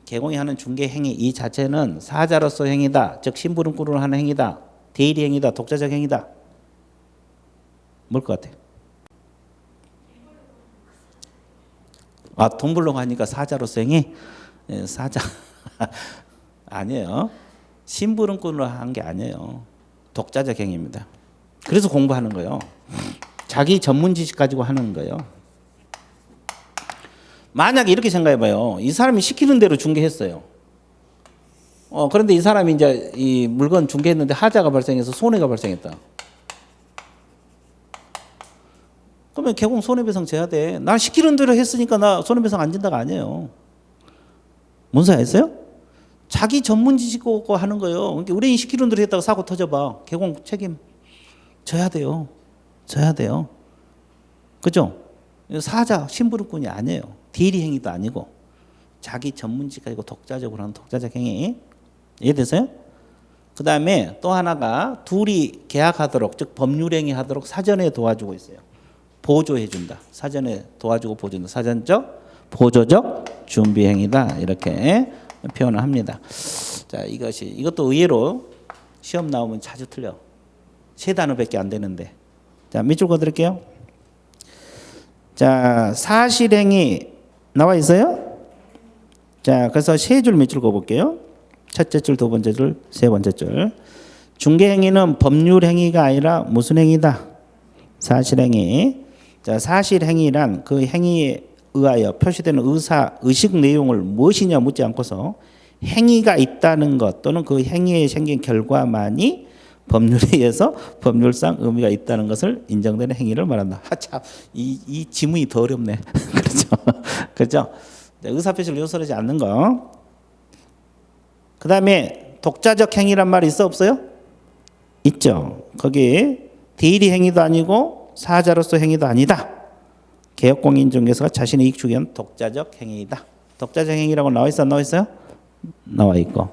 개공이 하는 중개 행위 이 자체는 사자로서 행위다, 즉 심부름꾼으로 하는 행위다, 대리 행위다, 독자적 행위다. 뭘 것 같아요? 아, 돈 벌려고 하니까 사자로서 행위? 예, 사자 아니에요. 심부름꾼으로 한 게 아니에요. 독자적 행위입니다. 그래서 공부하는 거예요. 자기 전문 지식 가지고 하는 거예요. 만약에 이렇게 생각해봐요. 이 사람이 시키는 대로 중개했어요. 그런데 이 사람이 이제 이 물건 중개했는데 하자가 발생해서 손해가 발생했다. 그러면 개공 손해배상 져야 돼. 나 시키는 대로 했으니까 나 손해배상 안 진다가 아니에요. 뭔 소리 했어요? 자기 전문 지식고 하는 거예요. 그러니까 의뢰인 시키는 대로 했다가 사고 터져봐. 개공 책임 져야 돼요. 져야 돼요. 그죠? 사자, 심부름꾼이 아니에요. 대리 행위도 아니고 자기 전문 지식 가지고 독자적으로 하는 독자적 행위. 이해되세요? 그 다음에 또 하나가 둘이 계약하도록, 즉 법률행위 하도록 사전에 도와주고 있어요. 보조해 준다. 사전에 도와주고 보조한다. 사전적, 보조적 준비행위다. 이렇게 표현을 합니다. 자, 이것도 의외로 시험 나오면 자주 틀려. 세 단어밖에 안 되는데. 자, 밑줄 그어드릴게요. 자, 사실행위 나와 있어요? 자, 그래서 세 줄 밑줄 그어볼게요. 첫째 줄, 두 번째 줄, 세 번째 줄. 중개행위는 법률행위가 아니라 무슨 행위다? 사실행위. 자, 사실행위란 그 행위에 의하여 표시되는 의식 내용을 무엇이냐 묻지 않고서 행위가 있다는 것 또는 그 행위에 생긴 결과만이 법률에 의해서 법률상 의미가 있다는 것을 인정되는 행위를 말한다. 참, 이 지문이 더 어렵네. 그렇죠? 그렇죠? 의사표시를 요소하지 않는 거. 그 다음에 독자적 행위란 말이 있어 없어요? 있죠. 거기 대리 행위도 아니고 사자로서 행위도 아니다. 개업공인중개사가 자신의 이익 추구한 독자적 행위이다. 독자적 행위라고 나와 있어 안 나와 있어요? 나와 있고.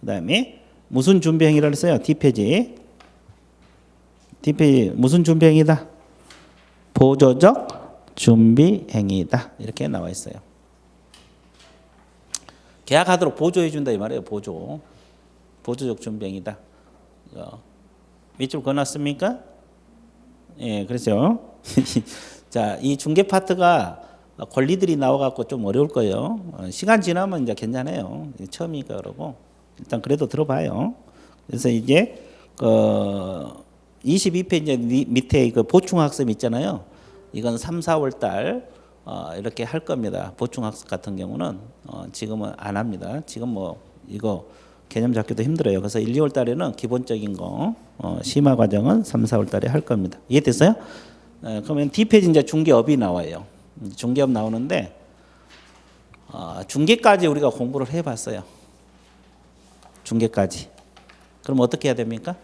그 다음에 무슨 준비 행위를 했어요? D페이지. 무슨 준비 행위다? 보조적 준비 행위다. 이렇게 나와 있어요. 계약하도록 보조해 준다 이 말이에요. 보조적 준비 행위다. 밑줄 그어놨습니까? 예, 그렇죠. 자, 이 중개 파트가 권리들이 나와갖고 좀 어려울 거예요. 시간 지나면 이제 괜찮아요. 처음이니까 그러고 일단 그래도 들어봐요. 그래서 이제 22페이지 밑에 그 보충학습 있잖아요. 이건 3, 4월 달 이렇게 할 겁니다. 보충학습 같은 경우는 지금은 안 합니다. 지금 뭐 이거 개념 잡기도 힘들어요. 그래서 1, 2월 달에는 기본적인 거 심화 과정은 3, 4월 달에 할 겁니다. 이해됐어요? 그러면 D페이지 이제 중개업이 나와요. 중개업 나오는데 중개까지 우리가 공부를 해봤어요. 중개까지. 그럼 어떻게 해야 됩니까?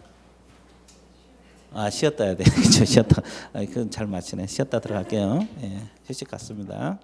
쉬었다 해야 돼. 그렇죠. 쉬었다. 그건 잘 맞히네. 쉬었다 들어갈게요. 예, 휴식 같습니다.